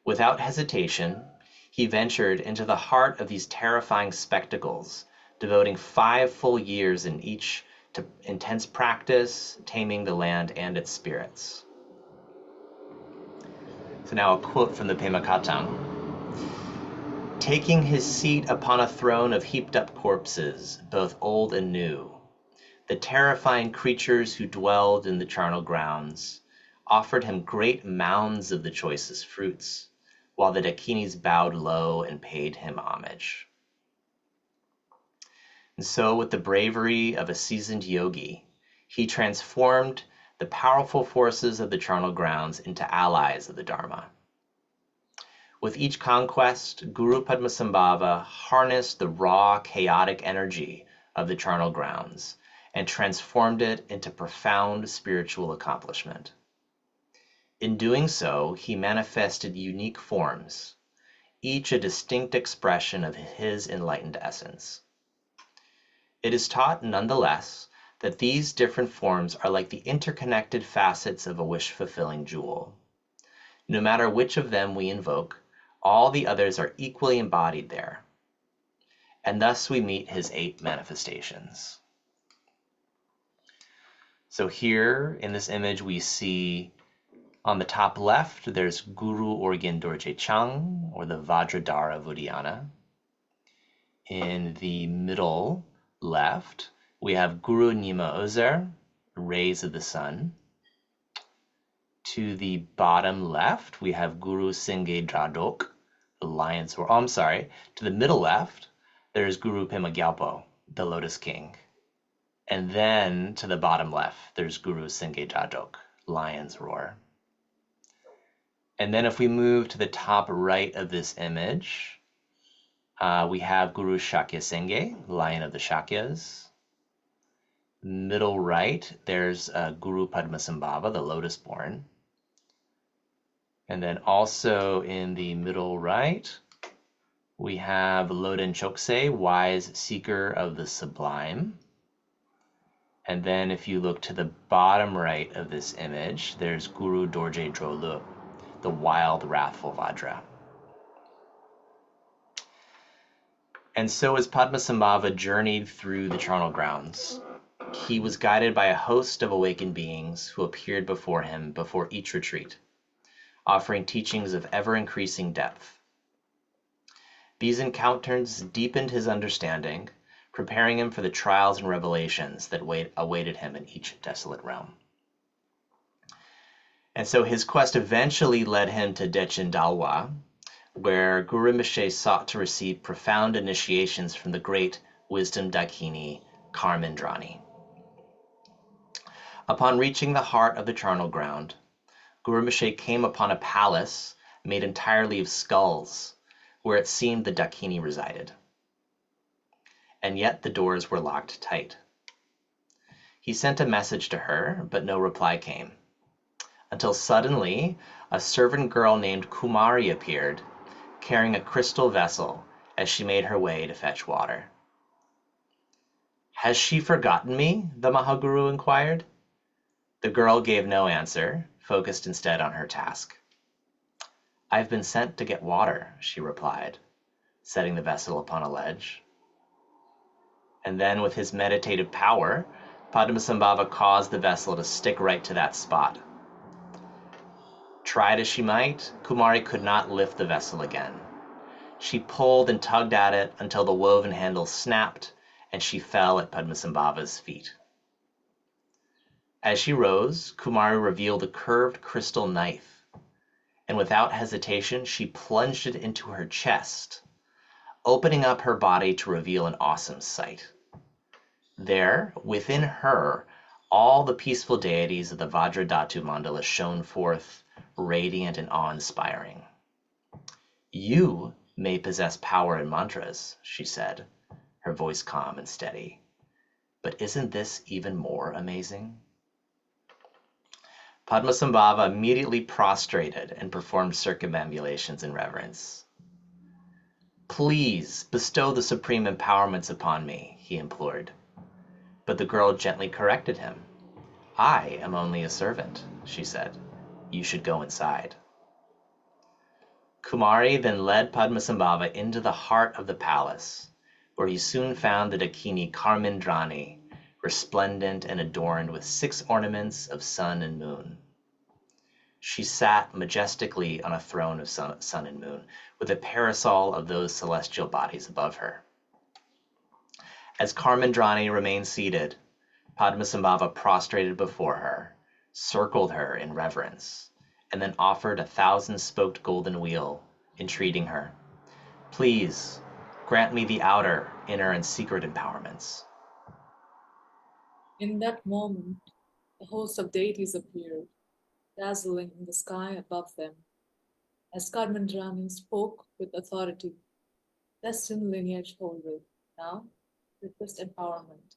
Without hesitation, he ventured into the heart of these terrifying spectacles, devoting 5 full years in each to intense practice, taming the land and its spirits. So now a quote from the Pema Katang. Taking his seat upon a throne of heaped-up corpses, both old and new, the terrifying creatures who dwelled in the charnel grounds offered him great mounds of the choicest fruits, while the Dakinis bowed low and paid him homage. And so, with the bravery of a seasoned yogi, he transformed the powerful forces of the charnel grounds into allies of the Dharma. With each conquest, Guru Padmasambhava harnessed the raw, chaotic energy of the charnel grounds and transformed it into profound spiritual accomplishment. In doing so, he manifested unique forms, each a distinct expression of his enlightened essence. It is taught, nonetheless, that these different forms are like the interconnected facets of a wish-fulfilling jewel. No matter which of them we invoke, all the others are equally embodied there. And thus we meet his 8 manifestations. So here in this image we see on the top left, there's Guru Orgyen Dorje Chang, or the Vajradhara Vudhyana. In the middle left, we have Guru Nima Ozer, rays of the sun. To the bottom left, we have Guru Singye Dradok, the lion's roar. Oh, I'm sorry. To the middle left, there's Guru Pema Gyalpo, the Lotus King. And then to the bottom left, there's Guru Singye Dradok, lion's roar. And then if we move to the top right of this image, we have Guru Shakya Singye, Lion of the Shakyas. Middle right, there's Guru Padmasambhava, the Lotus-Born. And then also in the middle right, we have Loden Chokse, Wise Seeker of the Sublime. And then if you look to the bottom right of this image, there's Guru Dorje Drolu, the wild, wrathful Vajra. And so as Padmasambhava journeyed through the charnel grounds, he was guided by a host of awakened beings who appeared before him before each retreat, offering teachings of ever-increasing depth. These encounters deepened his understanding, preparing him for the trials and revelations that awaited him in each desolate realm. And so his quest eventually led him to Dechin Dalwa, where Guru Rinpoche sought to receive profound initiations from the great wisdom Dakini, Karmandrani. Upon reaching the heart of the charnel ground, Guru Rinpoche came upon a palace made entirely of skulls, where it seemed the Dakini resided. And yet the doors were locked tight. He sent a message to her, but no reply came, until suddenly a servant girl named Kumari appeared, carrying a crystal vessel as she made her way to fetch water. "Has she forgotten me?" the Mahaguru inquired. The girl gave no answer, focused instead on her task. "I've been sent to get water," she replied, setting the vessel upon a ledge. And then with his meditative power, Padmasambhava caused the vessel to stick right to that spot. Tried as she might, Kumari could not lift the vessel again. She pulled and tugged at it until the woven handle snapped and she fell at Padmasambhava's feet. As she rose, Kumari revealed a curved crystal knife, and without hesitation, she plunged it into her chest, opening up her body to reveal an awesome sight. There, within her, all the peaceful deities of the Vajradhatu mandala shone forth, radiant and awe-inspiring. You may possess power in mantras, she said, her voice calm and steady. But isn't this even more amazing? Padmasambhava immediately prostrated and performed circumambulations in reverence. Please bestow the supreme empowerments upon me, he implored. But the girl gently corrected him. I am only a servant, she said. You should go inside. Kumari then led Padmasambhava into the heart of the palace, where he soon found the Dakini Karmindrani, resplendent and adorned with 6 ornaments of sun and moon. She sat majestically on a throne of sun and moon, with a parasol of those celestial bodies above her. As Karmindrani remained seated, Padmasambhava prostrated before her, circled her in reverence, and then offered a 1,000-spoked golden wheel, entreating her, please grant me the outer, inner, and secret empowerments. In that moment, a host of deities appeared, dazzling in the sky above them. As Karmandrani spoke with authority, destined lineage holder, now request empowerment.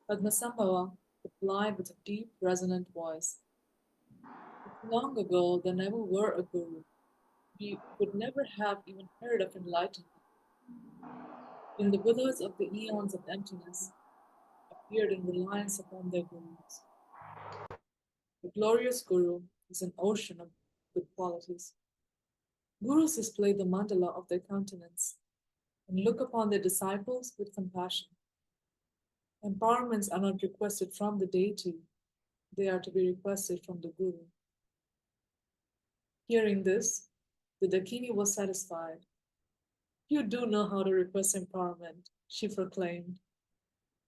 Padmasambhava replied with a deep, resonant voice. Long ago, there never were a guru. We would never have even heard of enlightenment. When the Buddhas of the eons of emptiness appeared in reliance upon their gurus, the glorious guru is an ocean of good qualities. Gurus display the mandala of their countenance and look upon their disciples with compassion. Empowerments are not requested from the deity, they are to be requested from the guru. Hearing this, the Dakini was satisfied. You do know how to request empowerment, she proclaimed.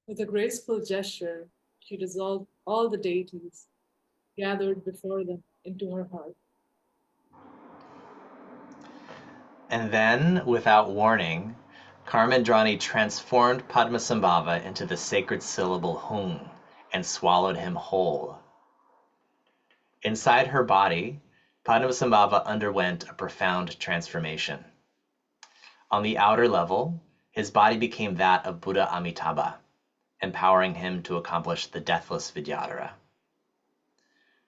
With a graceful gesture, she dissolved all the deities gathered before them into her heart. And then, without warning, Karmindrani transformed Padmasambhava into the sacred syllable Hung and swallowed him whole. Inside her body, Padmasambhava underwent a profound transformation. On the outer level, his body became that of Buddha Amitabha, empowering him to accomplish the deathless Vidyadhara.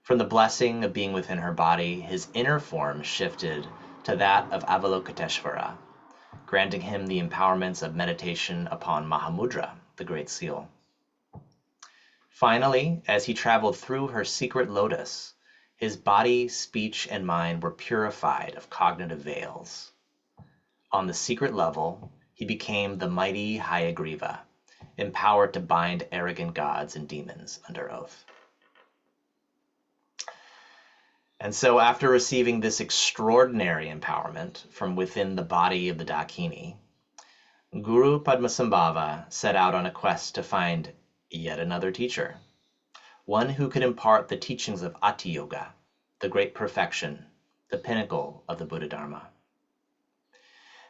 From the blessing of being within her body, his inner form shifted to that of Avalokiteshvara, granting him the empowerments of meditation upon Mahamudra, the Great Seal. Finally, as he traveled through her secret lotus, his body, speech, and mind were purified of cognitive veils. On the secret level, he became the mighty Hayagriva, empowered to bind arrogant gods and demons under oath. And so after receiving this extraordinary empowerment from within the body of the Dakini, Guru Padmasambhava set out on a quest to find yet another teacher, one who could impart the teachings of Ati Yoga, the great perfection, the pinnacle of the Buddha Dharma.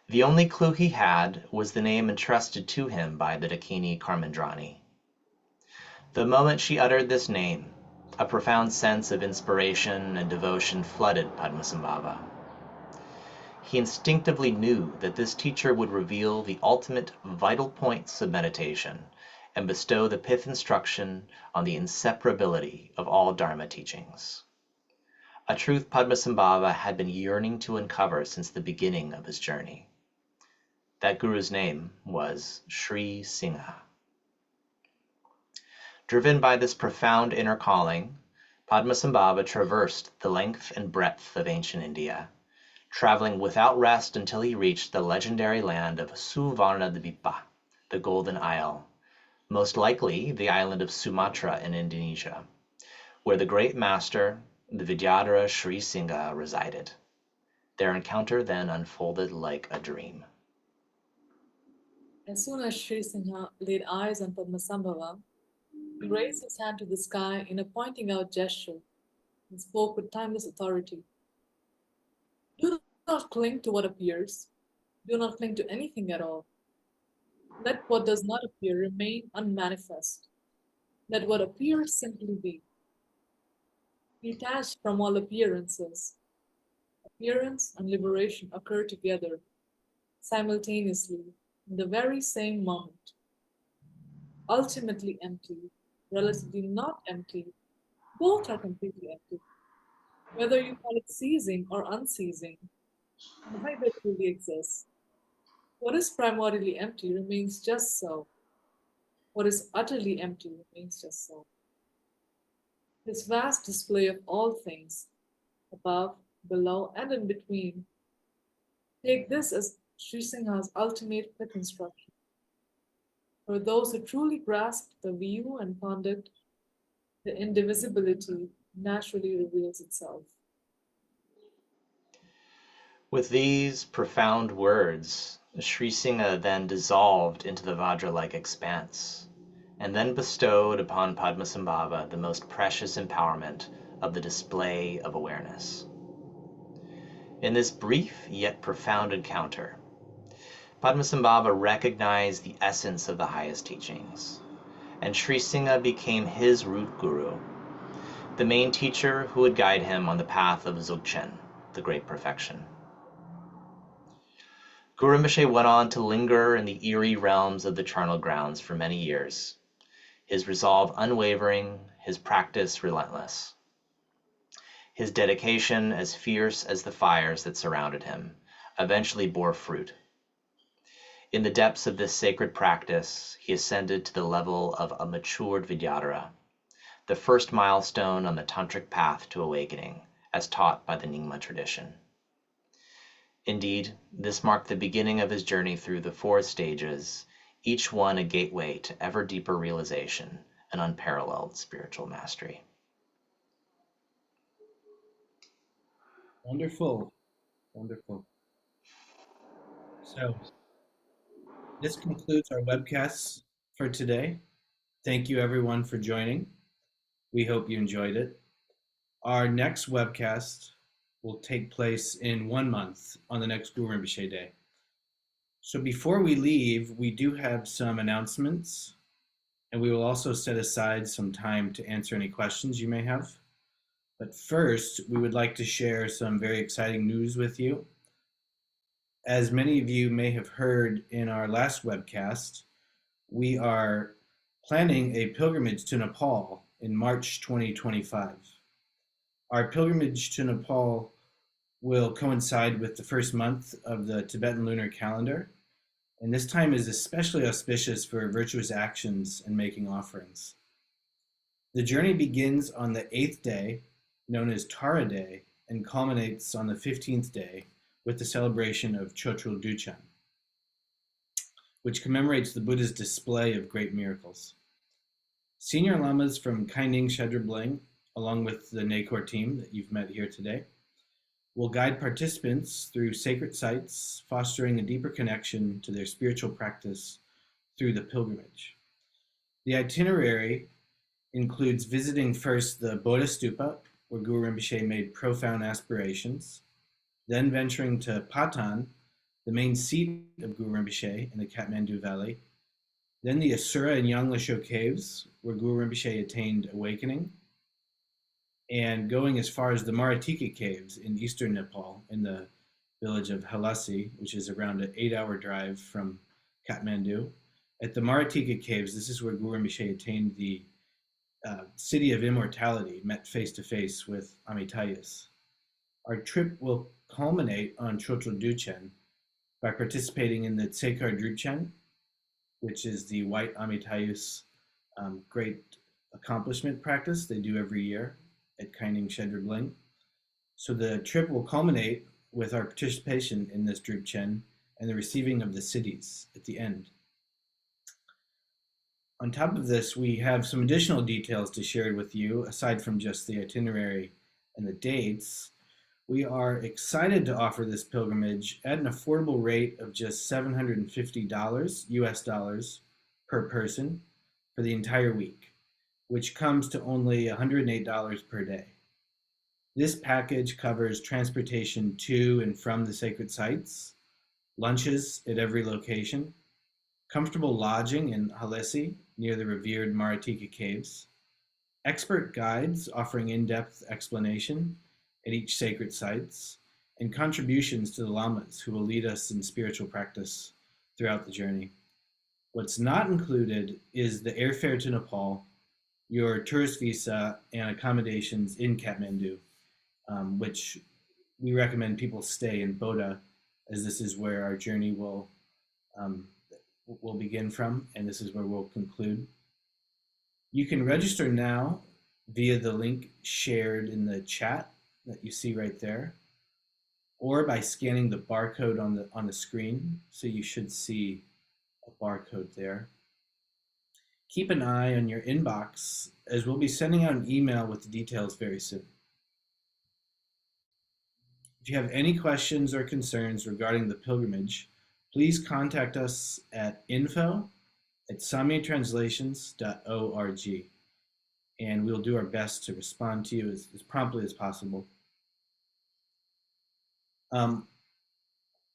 The only clue he had was the name entrusted to him by the Dakini Karmindrani. The moment she uttered this name, a profound sense of inspiration and devotion flooded Padmasambhava. He instinctively knew that this teacher would reveal the ultimate vital points of meditation and bestow the pith instruction on the inseparability of all Dharma teachings. A truth Padmasambhava had been yearning to uncover since the beginning of his journey. That guru's name was Sri Singha. Driven by this profound inner calling, Padmasambhava traversed the length and breadth of ancient India, traveling without rest until he reached the legendary land of Suvarnadvipa, the Golden Isle, most likely the island of Sumatra in Indonesia, where the great master, the Vidyadhara Sri Singha resided. Their encounter then unfolded like a dream. As soon as Sri Singha laid eyes on Padmasambhava, he raised his hand to the sky in a pointing out gesture and spoke with timeless authority. Do not cling to what appears. Do not cling to anything at all. Let what does not appear remain unmanifest. Let what appears simply be. Detached from all appearances. Appearance and liberation occur together, simultaneously, in the very same moment. Ultimately empty, relatively not empty, both are completely empty. Whether you call it ceasing or unceasing, neither truly exists. What is primordially empty remains just so. What is utterly empty remains just so. This vast display of all things, above, below, and in between, take this as Sri Singha's ultimate fifth instruction. For those who truly grasp the view and ponder it, the indivisibility naturally reveals itself. With these profound words, Sri Singha then dissolved into the Vajra-like expanse, and then bestowed upon Padmasambhava the most precious empowerment of the display of awareness. In this brief yet profound encounter, Padmasambhava recognized the essence of the highest teachings, and Sri Singha became his root guru, the main teacher who would guide him on the path of Dzogchen, the great perfection. Guru Rinpoche went on to linger in the eerie realms of the charnel grounds for many years, his resolve unwavering, his practice relentless, his dedication as fierce as the fires that surrounded him, eventually bore fruit. In the depths of this sacred practice, he ascended to the level of a matured Vidyadhara, the first milestone on the tantric path to awakening, as taught by the Nyingma tradition. Indeed, this marked the beginning of his journey through the 4 stages, each one a gateway to ever deeper realization and unparalleled spiritual mastery. Wonderful. Wonderful. So, this concludes our webcast for today. Thank you, everyone, for joining. We hope you enjoyed it. Our next webcast will take place in 1 month on the next Guru Rinpoche Day. So before we leave, we do have some announcements, and we will also set aside some time to answer any questions you may have. But first, we would like to share some very exciting news with you. As many of you may have heard in our last webcast, we are planning a pilgrimage to Nepal in March 2025. Our pilgrimage to Nepal will coincide with the first month of the Tibetan lunar calendar, and this time is especially auspicious for virtuous actions and making offerings. The journey begins on the 8th day, known as Tara Day, and culminates on the 15th day with the celebration of Chotrul Duchen, which commemorates the Buddha's display of great miracles. Senior lamas from Kaining Shedra Bling, along with the NACOR team that you've met here today, will guide participants through sacred sites, fostering a deeper connection to their spiritual practice through the pilgrimage. The itinerary includes visiting first the Bodha Stupa, where Guru Rinpoche made profound aspirations, then venturing to Patan, the main seat of Guru Rinpoche in the Kathmandu Valley, then the Asura and Yanglasho caves, where Guru Rinpoche attained awakening, and going as far as the Maratika caves in eastern Nepal, in the village of Halasi, which is around an 8-hour drive from Kathmandu. At the Maratika caves, this is where Guru Rinpoche attained the city of immortality, met face to face with Amitayus. Our trip will culminate on Chotrul Duchen by participating in the Tsekar Drupchen, which is the white Amitayus great accomplishment practice they do every year at Kaining Shedra Bling. So the trip will culminate with our participation in this Drupchen and the receiving of the cities at the end. On top of this, we have some additional details to share with you, aside from just the itinerary and the dates, we are excited to offer this pilgrimage at an affordable rate of just $750 US dollars per person for the entire week, which comes to only $108 per day. This package covers transportation to and from the sacred sites, lunches at every location, comfortable lodging in Halesi near the revered Maratika caves, expert guides offering in-depth explanation at each sacred sites, and contributions to the lamas who will lead us in spiritual practice throughout the journey. What's not included is the airfare to Nepal, your tourist visa, and accommodations in Kathmandu, which we recommend people stay in Bodha, as this is where our journey will begin from, and this is where we'll conclude. You can register now via the link shared in the chat that you see right there, or by scanning the barcode on the screen. So you should see a barcode there. Keep an eye on your inbox, as we'll be sending out an email with the details very soon. If you have any questions or concerns regarding the pilgrimage, please contact us at info@samyatranslations.org, and we'll do our best to respond to you as promptly as possible.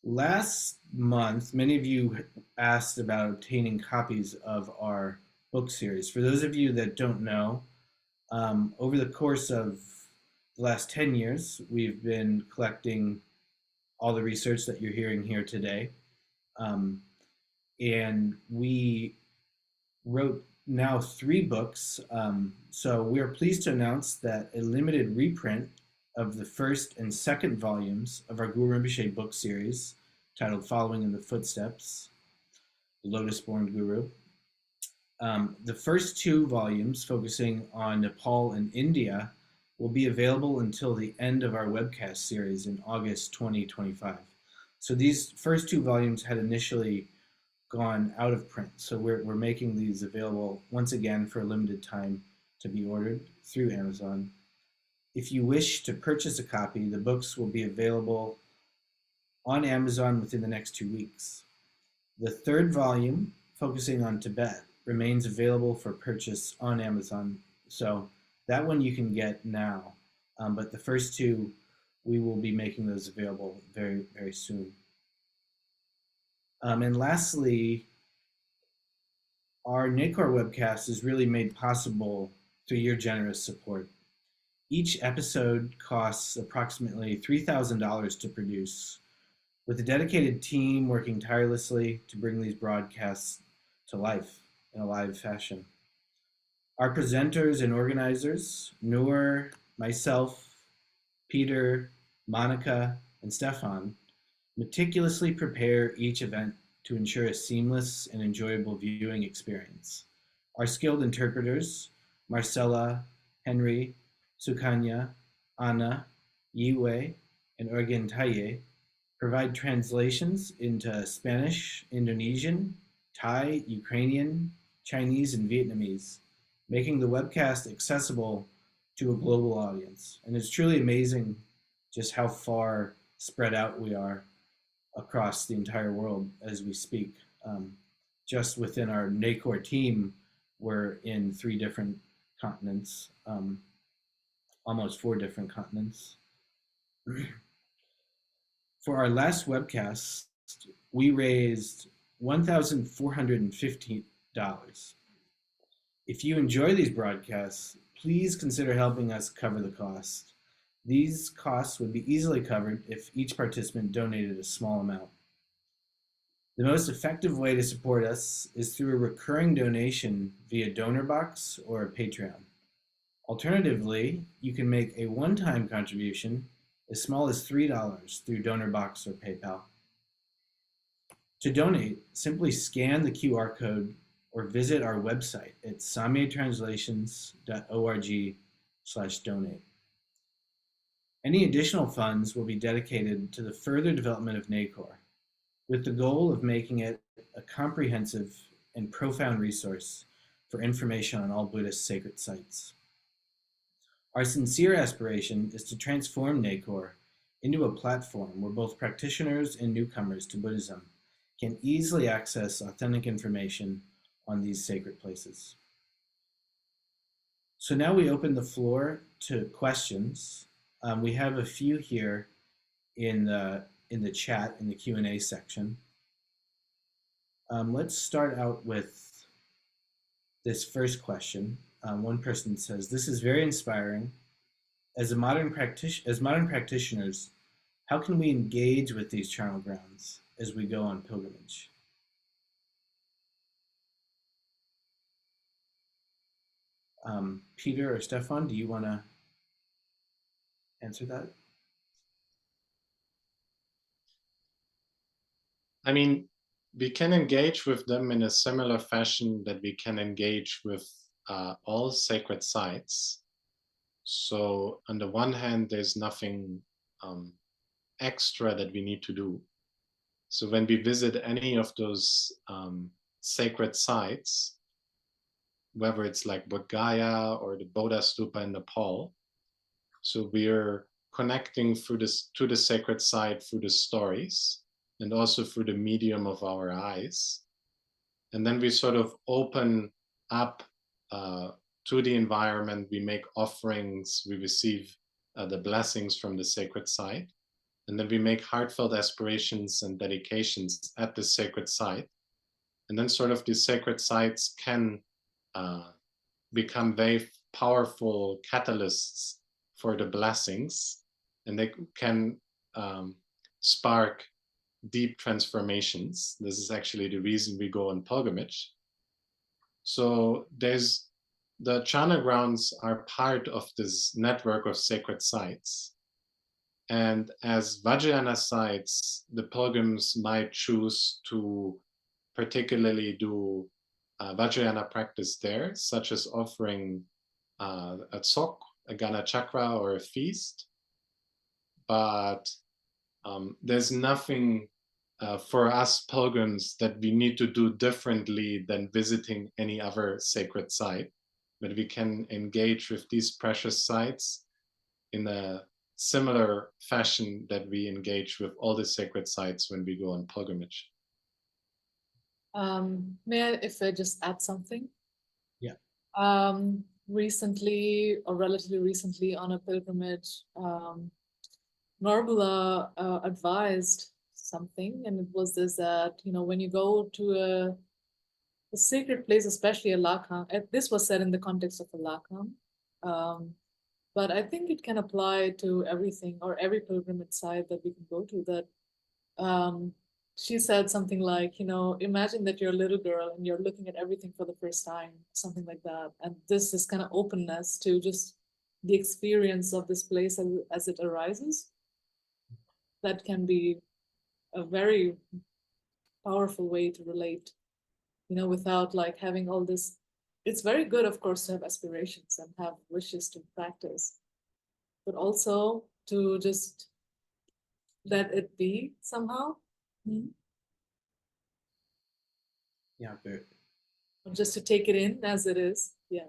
Last month, many of you asked about obtaining copies of our book series. For those of you that don't know, over the course of the last 10 years, we've been collecting all the research that you're hearing here today. And we wrote now 3 books. So we are pleased to announce that a limited reprint of the first and second volumes of our Guru Rinpoche book series, titled Following in the Footsteps, the Lotus-Born Guru. The first 2 volumes, focusing on Nepal and India, will be available until the end of our webcast series in August 2025. So these first 2 volumes had initially gone out of print. So we're making these available once again for a limited time to be ordered through Amazon. If you wish to purchase a copy, the books will be available on Amazon within the next 2 weeks. The third volume, focusing on Tibet, remains available for purchase on Amazon. So that one you can get now, but the first 2, we will be making those available very, very soon. And lastly, our NACOR webcast is really made possible through your generous support. Each episode costs approximately $3,000 to produce, with a dedicated team working tirelessly to bring these broadcasts to life in a live fashion. Our presenters and organizers, Noor, myself, Peter, Monica, and Stefan, meticulously prepare each event to ensure a seamless and enjoyable viewing experience. Our skilled interpreters, Marcella, Henry, Sukanya, Anna, Yiwei, and Organ Taye, provide translations into Spanish, Indonesian, Thai, Ukrainian, Chinese, and Vietnamese, making the webcast accessible to a global audience. And it's truly amazing just how far spread out we are across the entire world as we speak. Just within our NACOR team, we're in 3 different continents, almost 4 different continents. For our last webcast, we raised $1,450. If you enjoy these broadcasts, please consider helping us cover the cost. These costs would be easily covered if each participant donated a small amount. The most effective way to support us is through a recurring donation via DonorBox or a Patreon. Alternatively, you can make a one-time contribution as small as $3 through DonorBox or PayPal. To donate, simply scan the QR code or visit our website at samyatranslations.org/donate. Any additional funds will be dedicated to the further development of NACOR, with the goal of making it a comprehensive and profound resource for information on all Buddhist sacred sites. Our sincere aspiration is to transform Nagor into a platform where both practitioners and newcomers to Buddhism can easily access authentic information on these sacred places. So now we open the floor to questions. We have a few here in the chat, in the Q&A section. Let's start out with this first question. One person says, "This is very inspiring. As modern practitioners, how can we engage with these charnel grounds as we go on pilgrimage?" Peter or Stefan, do you want to answer that? I mean, we can engage with them in a similar fashion that we can engage with all sacred sites. So on the one hand, there's nothing extra that we need to do. So when we visit any of those sacred sites, whether it's like Bodh Gaya or the Bodha Stupa in Nepal, so we're connecting through this to the sacred site through the stories and also through the medium of our eyes. And then we sort of open up to the environment, we make offerings, we receive the blessings from the sacred site, and then we make heartfelt aspirations and dedications at the sacred site. And then sort of these sacred sites can become very powerful catalysts for the blessings, and they can spark deep transformations. This is actually the reason we go on pilgrimage. So the charnel grounds are part of this network of sacred sites. And as Vajrayana sites, the pilgrims might choose to particularly do Vajrayana practice there, such as offering a tsok, a Gana chakra, or a feast. But there's nothing for us pilgrims that we need to do differently than visiting any other sacred site. But we can engage with these precious sites in a similar fashion that we engage with all the sacred sites when we go on pilgrimage. May I, if I just add something? Yeah. Recently, or relatively recently, on a pilgrimage, Narbula advised something, and it was this, that, you know, when you go to a sacred place, especially a lakham, this was said in the context of a lakham, but I think it can apply to everything, or every pilgrimage site that we can go to, that she said something like, you know, imagine that you're a little girl and you're looking at everything for the first time, something like that. And this is kind of openness to just the experience of this place as it arises. That can be a very powerful way to relate, you know, without like having all this. It's very good, of course, to have aspirations and have wishes to practice, but also to just let it be somehow. Mm-hmm. Yeah, very. Just to take it in as it is. Yeah.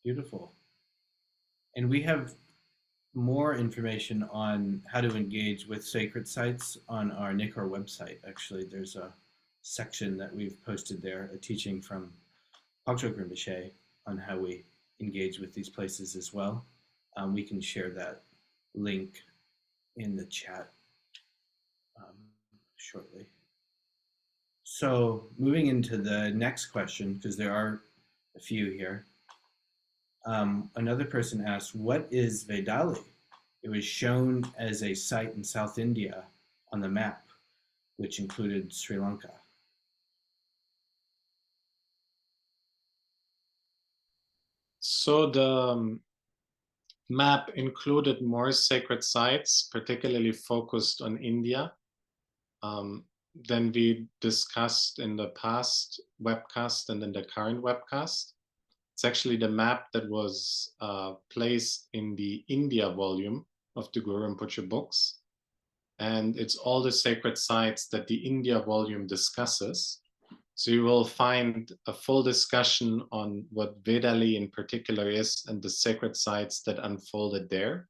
Beautiful. And we have more information on how to engage with sacred sites on our Nikar website. Actually, there's a section that we've posted there, a teaching from Pagtrok Rinpoche on how we engage with these places as well. We can share that link in the chat shortly. So moving into the next question, because there are a few here. Another person asked, what is Vedali? It was shown as a site in South India on the map, which included Sri Lanka. So the map included more sacred sites, particularly focused on India, than we discussed in the past webcast and in the current webcast. It's actually the map that was placed in the India volume of the Guru Rinpoche books. And it's all the sacred sites that the India volume discusses. So you will find a full discussion on what Vedali in particular is and the sacred sites that unfolded there.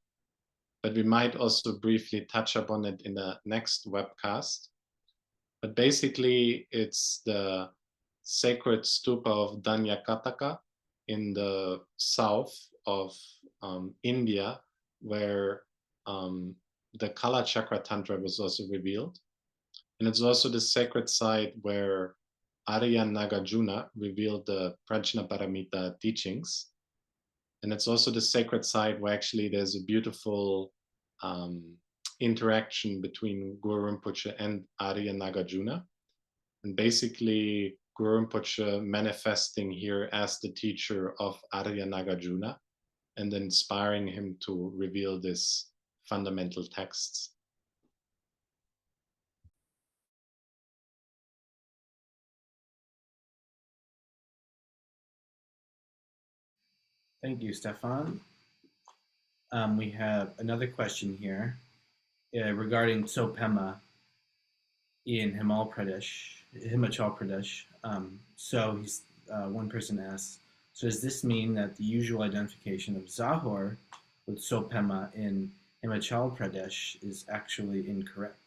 But we might also briefly touch upon it in the next webcast. But basically, it's the sacred stupa of Danyakataka in the south of India, where the Kala Chakra Tantra was also revealed. And it's also the sacred site where Arya Nagarjuna revealed the Prajnaparamita teachings. And it's also the sacred site where actually there's a beautiful interaction between Guru Rinpoche and Arya Nagarjuna. And basically, Guru Rinpoche manifesting here as the teacher of Arya Nagarjuna and inspiring him to reveal these fundamental texts. Thank you, Stefan. We have another question here regarding Sopema in Himachal Pradesh. So one person asks, so does this mean that the usual identification of Zahor with Sopema in Himachal Pradesh is actually incorrect?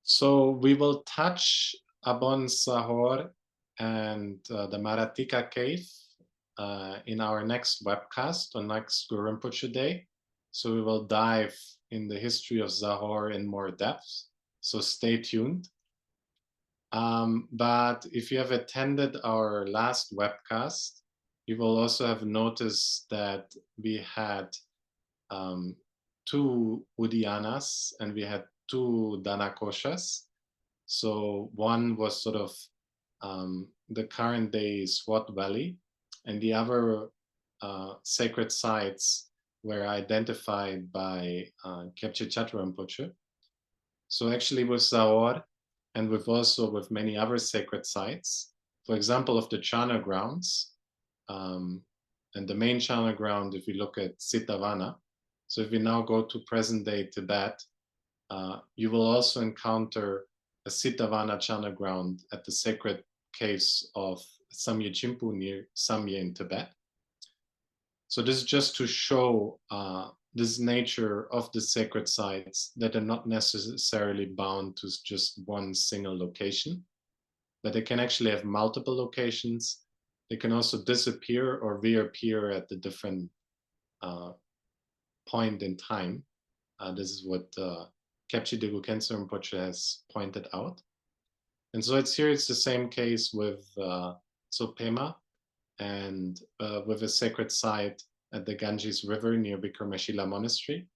So we will touch upon Sahor and the Maratika cave in our next webcast on next Guru Rinpoche Day. So we will dive in the history of Zahor in more depth. So stay tuned. But if you have attended our last webcast, you will also have noticed that we had 2 Udyanas and we had 2 Danakoshas. So one was sort of the current day Swat Valley, and the other sacred sites were identified by Kepche Chatra Rinpoche. So actually with Zahor, and with many other sacred sites, for example, of the Charnel grounds, and the main Charnel ground, if we look at Sitavana, so if we now go to present-day Tibet, you will also encounter a Sitavana Charnel ground at the sacred caves of Samye Chimpu near Samye in Tibet. So this is just to show this nature of the sacred sites that are not necessarily bound to just one single location, but they can actually have multiple locations. They can also disappear or reappear at the different point in time. This is what Kepche Degu Khensa Rinpoche has pointed out. And so it's the same case with Sopema and with a sacred site at the Ganges River near Vikramasila Monastery,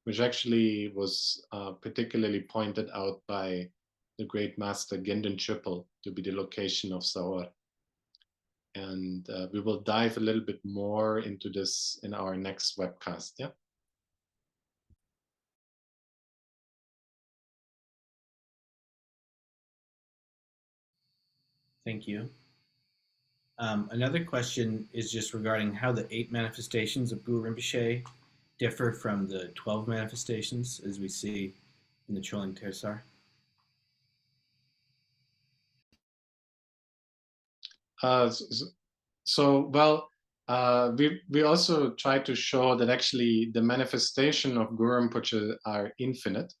which actually was particularly pointed out by the great master Gendon Triple to be the location of Zahor. And we will dive a little bit more into this in our next webcast. Yeah. Thank you. Another question is just regarding how the 8 manifestations of Guru Rinpoche differ from the 12 manifestations as we see in the Choling Tersar. We also try to show that actually the manifestation of Guru Rinpoche are infinite,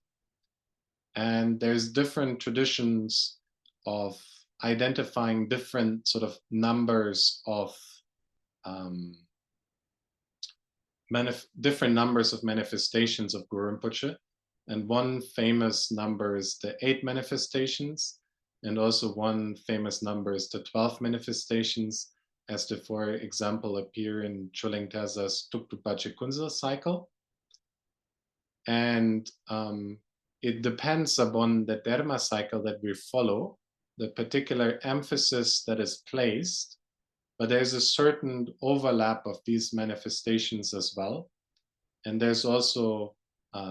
and there's different traditions of identifying different sort of numbers of different numbers of manifestations of Guru Rinpoche, and one famous number is the 8 manifestations, and also one famous number is the 12 manifestations, as they, for example, appear in Choling Tersa's Tuktupache Kunzal cycle. And it depends upon the Dharma cycle that we follow, the particular emphasis that is placed, but there's a certain overlap of these manifestations as well. And there's also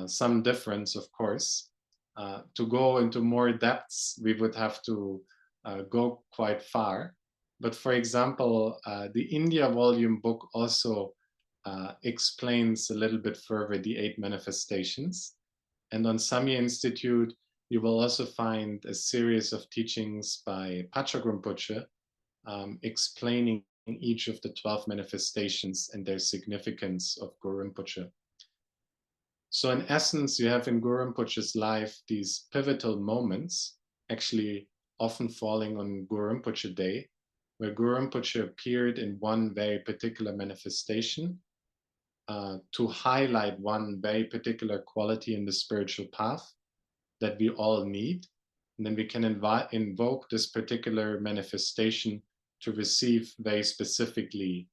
some difference, of course. To go into more depths, we would have to go quite far. But for example, the India volume book also explains a little bit further the 8 manifestations. And on Samye Institute, you will also find a series of teachings by Patrok Rinpoche explaining each of the 12 manifestations and their significance of Guru Rinpoche. So in essence, you have in Guru Rinpoche's life these pivotal moments, actually often falling on Guru Rinpoche Day, where Guru Rinpoche appeared in one very particular manifestation to highlight one very particular quality in the spiritual path that we all need. And then we can invoke this particular manifestation to receive very specifically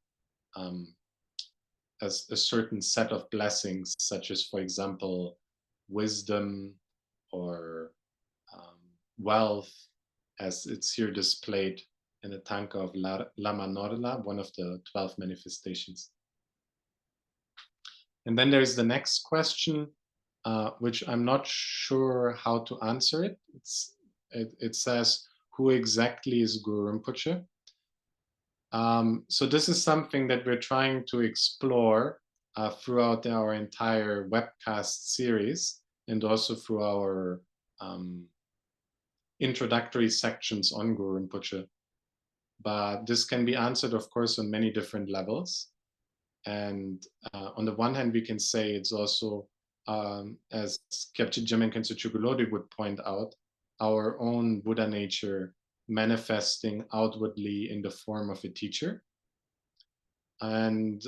as a certain set of blessings, such as, for example, wisdom or wealth, as it's here displayed in the Tanka of Lama Norla, one of the 12 manifestations. And then there's the next question, which I'm not sure how to answer it. It says, who exactly is Guru Rinpoche? So this is something that we're trying to explore throughout our entire webcast series and also through our introductory sections on Guru Rinpoche. But this can be answered, of course, on many different levels. And on the one hand, we can say it's also, as Kyabchi Jemen Khenso Chugulodi would point out, our own Buddha nature manifesting outwardly in the form of a teacher. And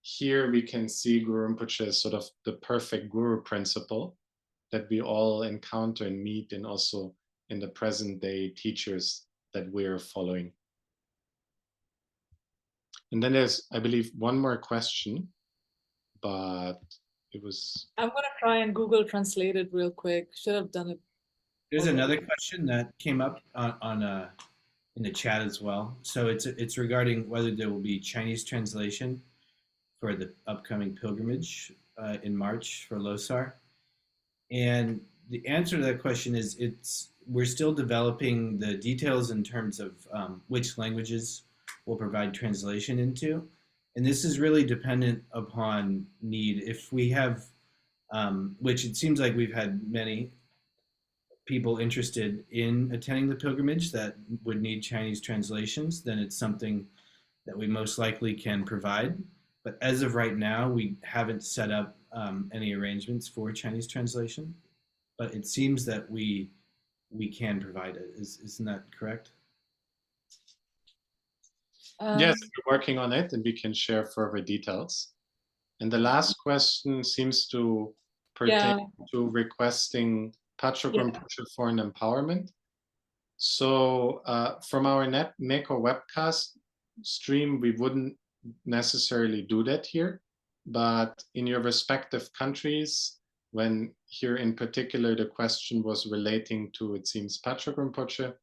here we can see Guru Rinpoche as sort of the perfect guru principle that we all encounter and meet, and also in the present day teachers that we're following. And then there's, I believe, one more question, but it was... I'm gonna try and Google translate it real quick. Should have done it. There's another question that came up in the chat as well. So it's regarding whether there will be Chinese translation for the upcoming pilgrimage in March for Losar. And the answer to that question is we're still developing the details in terms of which languages we'll provide translation into. And this is really dependent upon need. If we have, which it seems like we've had many people interested in attending the pilgrimage that would need Chinese translations, then it's something that we most likely can provide. But as of right now, we haven't set up any arrangements for Chinese translation. But it seems that we can provide it. Isn't that correct? Yes, we're working on it, and we can share further details. And the last question seems to pertain to requesting Patrok Rinpoche for an empowerment. So from our NECO webcast stream, we wouldn't necessarily do that here, but in your respective countries, when here in particular the question was relating to, it seems, Patrok Rinpoche,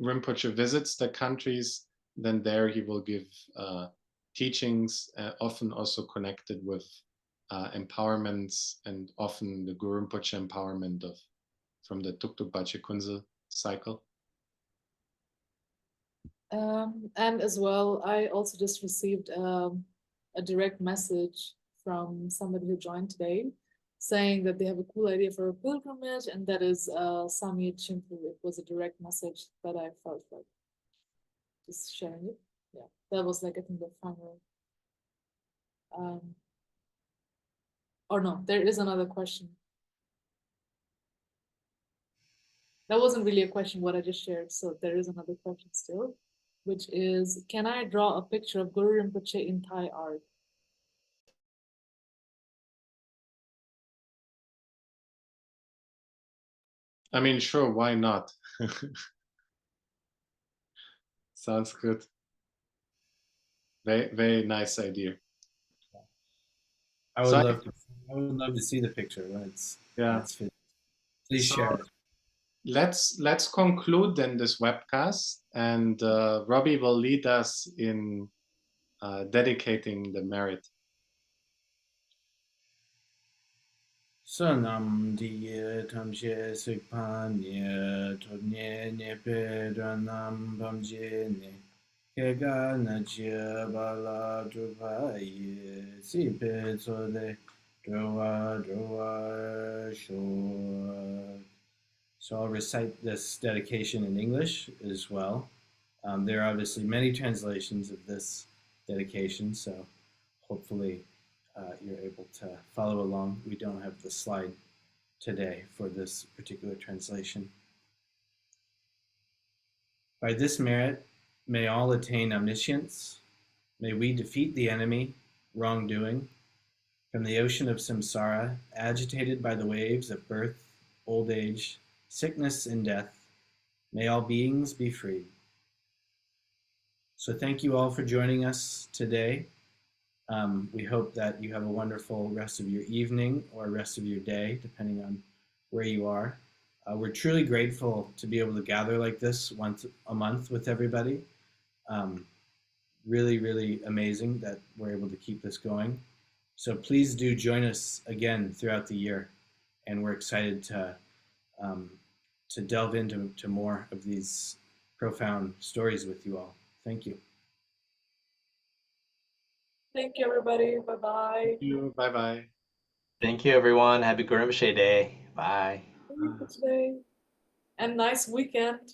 Rinpoche visits the countries, then there he will give teachings, often also connected with empowerments, and often the Guru Rinpoche empowerment from the Tuk-Tuk Bache Kunze cycle. And as well, I also just received a direct message from somebody who joined today saying that they have a cool idea for a pilgrimage, and that is Samye Chimpu. It was a direct message that I felt like just sharing it. Yeah, that was like, I think, the final. Or no, there is another question. That wasn't really a question, what I just shared. So there is another question still, which is, can I draw a picture of Guru Rinpoche in Thai art? I mean, sure, why not? Sounds good. Very, very nice idea. I would love to see the picture when it's finished. Please share it. Let's conclude then this webcast, and Robbie will lead us in dedicating the merit. Sonam diye tamje sikpanye todnye nepe ranam bamje ne kega na jia bala drupaye sipe tsode Drowa, Drowa, Shor. So I'll recite this dedication in English as well. There are obviously many translations of this dedication, so hopefully you're able to follow along. We don't have the slide today for this particular translation. By this merit, may all attain omniscience. May we defeat the enemy, wrongdoing, from the ocean of samsara, agitated by the waves of birth, old age, sickness, and death. May all beings be freed. So thank you all for joining us today. We hope that you have a wonderful rest of your evening or rest of your day, depending on where you are. We're truly grateful to be able to gather like this once a month with everybody. Really, really amazing that we're able to keep this going. So please do join us again throughout the year, and we're excited to delve into more of these profound stories with you all. Thank you. Thank you, everybody. Bye-bye. Thank you. Bye-bye. Thank you, everyone. Happy Guru Rinpoche Day. Bye. Thank you for today. And nice weekend.